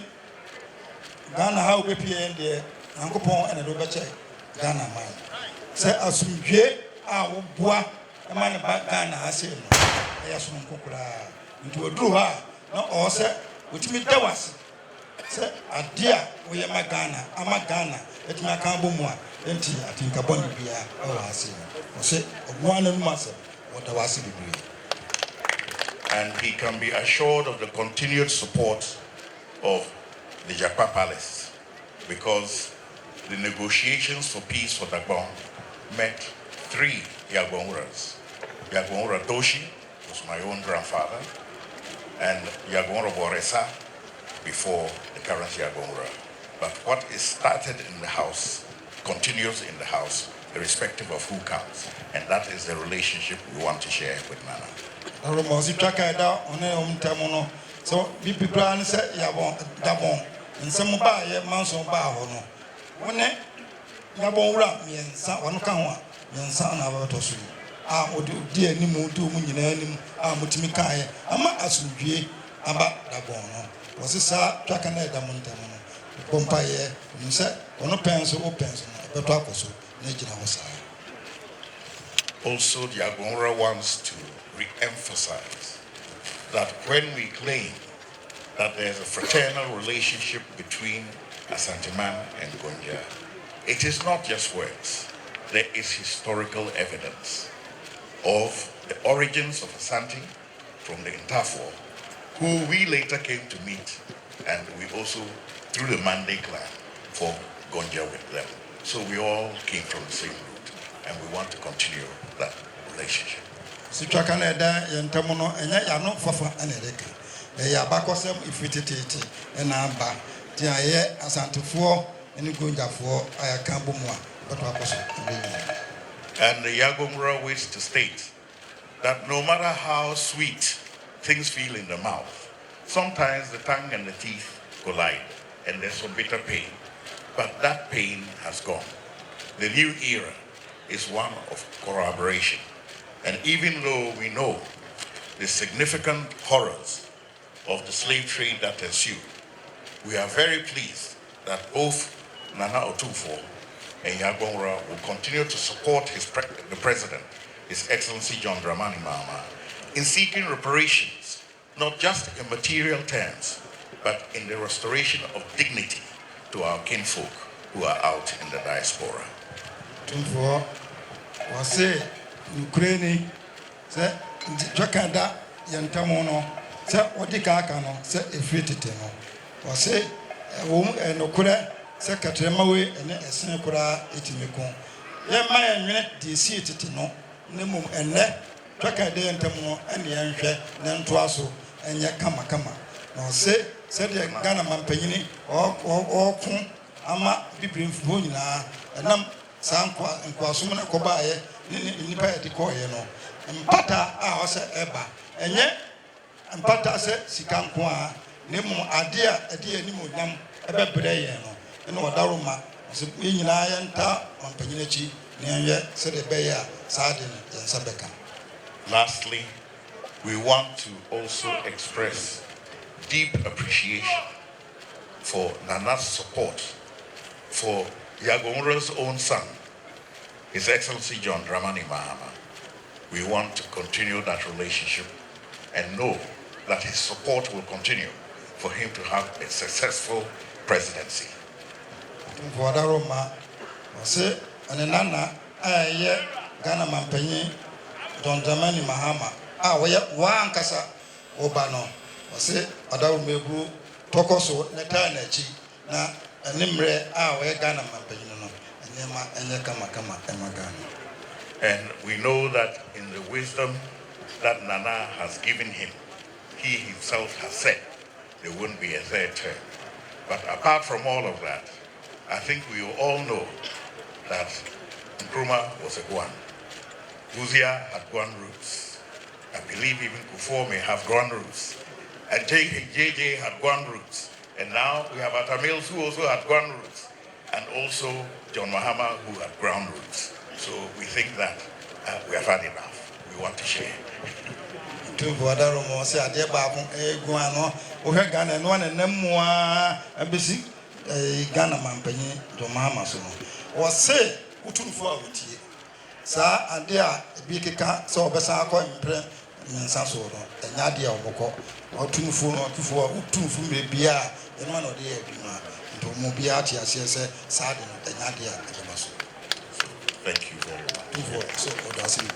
Ghana, how we pay in the Ankopon and the Robache, Ghana man. Say, as we get our bois, a man about Ghana, I say, yes, into a drew her, no, or say, which me there was. Say, a dear, we are my Ghana, I'm a Ghana, it's my Cambomwa, empty, I think a bonny beer, oh, I see. Or say, one and muscle, what I was degree. And he can be assured of the continued support of the Japa Palace, because the negotiations for peace for Dagbon met 3 Yagbonwuras. Yagbonwura Toshi was my own grandfather, and Yagbonwura Boresa before the current Yagbonwura. But what is started in the house continues in the house, irrespective of who comes. And that is the relationship we want to share with Nana. So, people plan say, Yabon, and some buy a manson bar. One Yagbonwura, me and son, one Kawa, and son of Otosu. I would do dear Nimu, do Munim, Mutimikai, Ama Asuji, about Dabono. Was this a Trakaneda Montamano? Pompaye, and said, on a pencil or pencil, but Tacoso, Nature was. Also, the Yagbonwura wants to re-emphasize that when we claim that there's a fraternal relationship between Asanteman and Gonja, it is not just words. There is historical evidence of the origins of Asante from the Otumfuo, who we later came to meet, and we also, through the Mande clan, formed Gonja with them. So we all came from the same root, and we want to continue that relationship. Canada, Yantamono, and Yano Fafa and Erika. They are Bacosem if it is and Amba, Tia Asantefuo, and Gunja for Ayakambumwa, but and the Yagbonwura wish to state that no matter how sweet things feel in the mouth, sometimes the tongue and the teeth collide, and there's some bitter pain. But that pain has gone. The new era is one of corroboration. And even though we know the significant horrors of the slave trade that ensued, we are very pleased that both Nana Otumfuo and Yagbonwura will continue to support the President, His Excellency John Dramani Mahama, in seeking reparations, not just in material terms, but in the restoration of dignity to our kinfolk who are out in the diaspora. Otumfuo was Ukraine, say, Jakada, Yantamono, say, Odikakano, say, if it or say, a woman and Okura, Secretary Mawe, and a Senakura, Itimiko. Yet my minute, the seat, no, Nemo, and let Jakada Yantamo, and the Yansha, then Twasso, and Yakama. No, say, said the Ghana Mampani, or Kun, Ama, Bibrin Funa, and Sankwa and Kwasumana Kobaye, Nipa Tikoyeno, and Pata, I was Eba, and yet, and Pata said, Sikankwa, Nemo, a dear Nemo, Nam, Eba Brayeno, and Wadaruma, Sabina, Ta, on Paginachi, Nanya, said a Bayer, Sardin, and Sabeka. Lastly, we want to also express deep appreciation for Nana's support for Yagbonwura's own son, His Excellency John Dramani Mahama. We want to continue that relationship and know that his support will continue for him to have a successful presidency. Wadaroma, say, and Nana, I Ghana Mampany, John Dramani Mahama. We are one Casa Obano, say, Adarumebu, Tokoso, Netanachi, na Nimre, we Ghana Mampany. And we know that in the wisdom that Nana has given him, he himself has said there wouldn't be a third term. But apart from all of that, I think we all know that Nkrumah was a Guan. Guzia had Guan roots. I believe even Kufuor may have Guan roots. And JJ had Guan roots. And now we have Atamils who also had Guan roots. And also John Mahama, who had ground roots. So we think that we have had enough. We you want to share? To border or say, I dare Babu, Guano, or her gun and one and Nemoa, a busy Ghana Mampany, Domama. Was say, Otumfuo with you. Sir, and there, big cat, so Basako and Sansoro, and Nadia Boko, Otumfuo, Otumfuo may be and one of the air. To Mobiati, as you say, Sardin, and Nadia. Thank you very much. So, does it?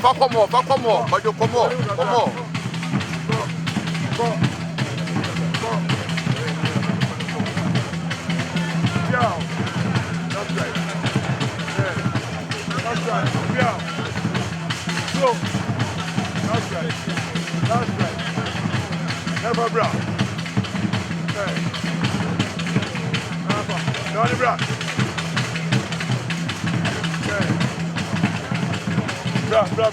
Fa como, vaya como. That's right. That's right. Yeah. So, that's right. That's right. Never bra. Okay. Never. Don't bra. Okay. Bra.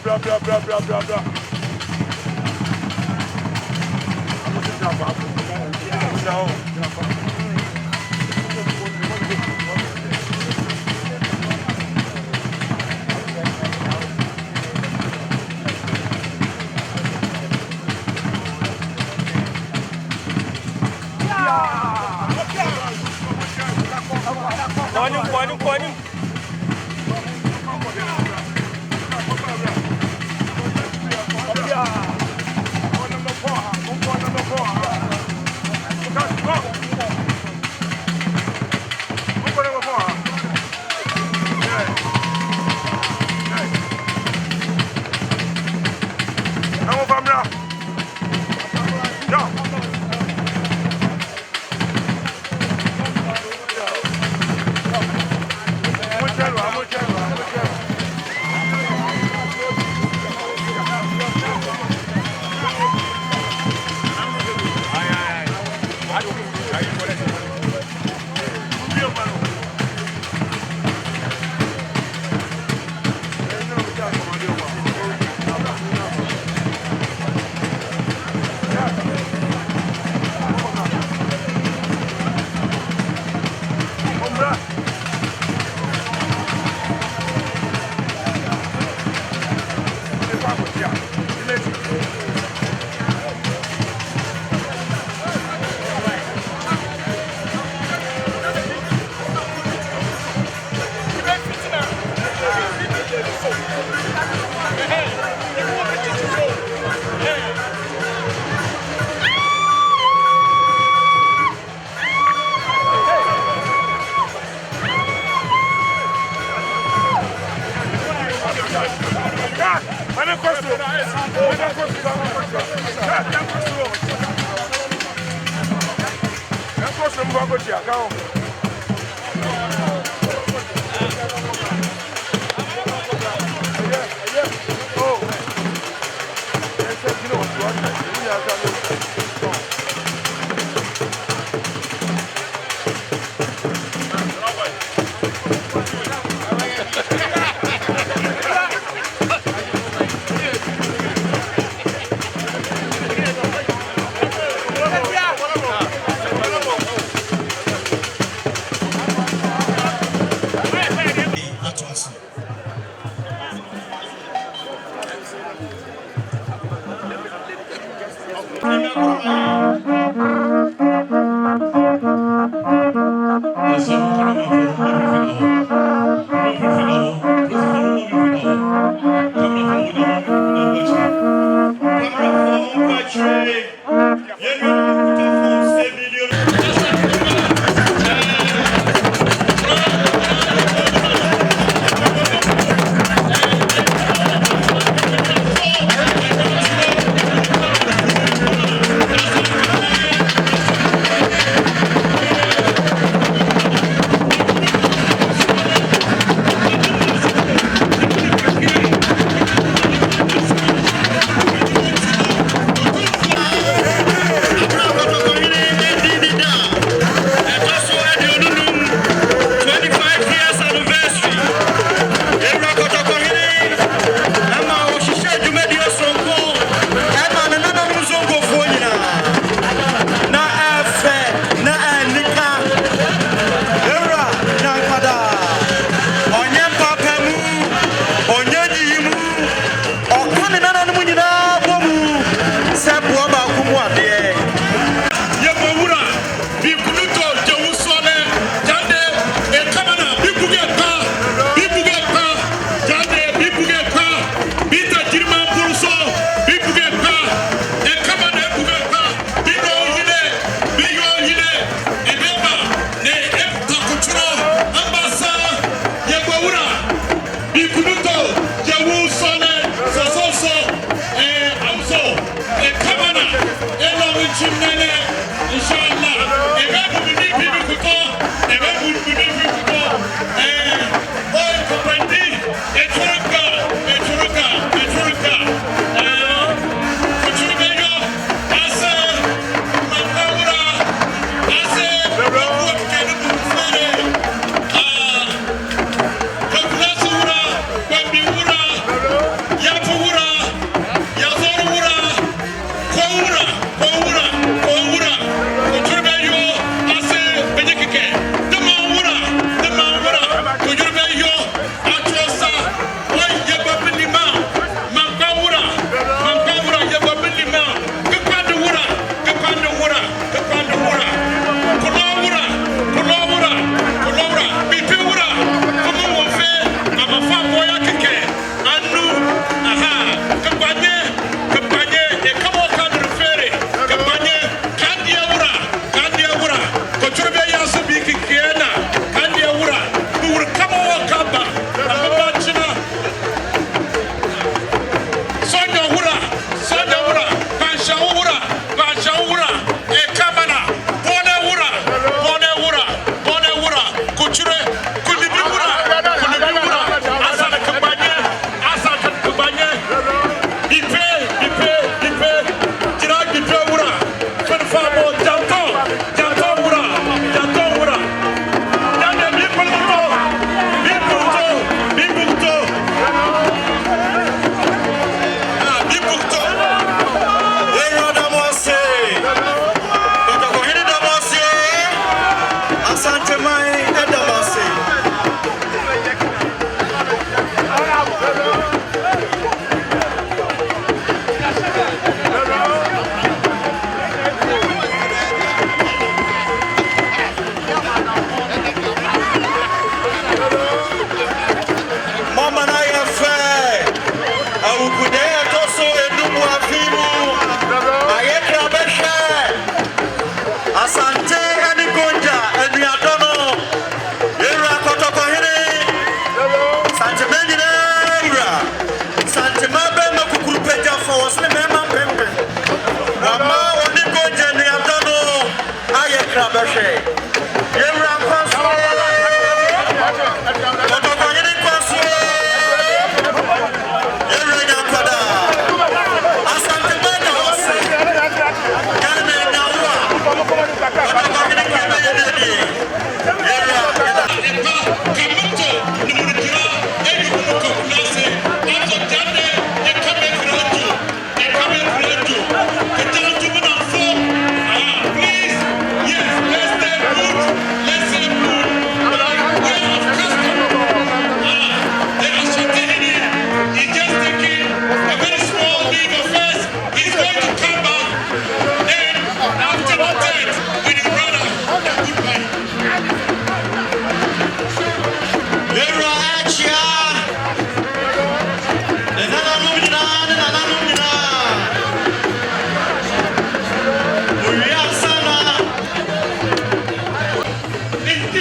Point.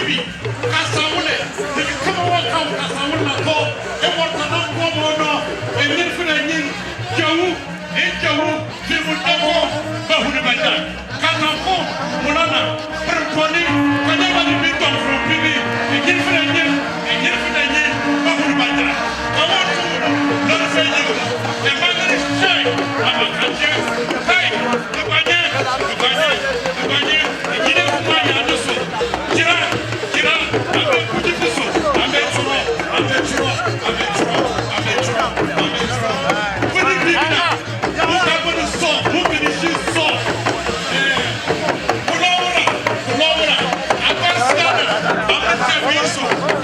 Bibi, Casawule, the Commonwealth Casawula call, and what an uncommon, and then Jawu, and Jawu, they would never, but who never done. Casafo, Mulana, Perponi, whenever the victim from Bibi, and different years, and different years, but who never done. I want to not say you, the man is shy, I'm a catcher, hey, the banyan, and you never mind, I just say, Jira, I'm a beautiful, I'm a true, I'm a true, I'm a true, I'm a true, I'm a true. When you give it up, who's that going to solve? Who can you shoot solve? Kulawura, I'm going to stand up, I'm going to say,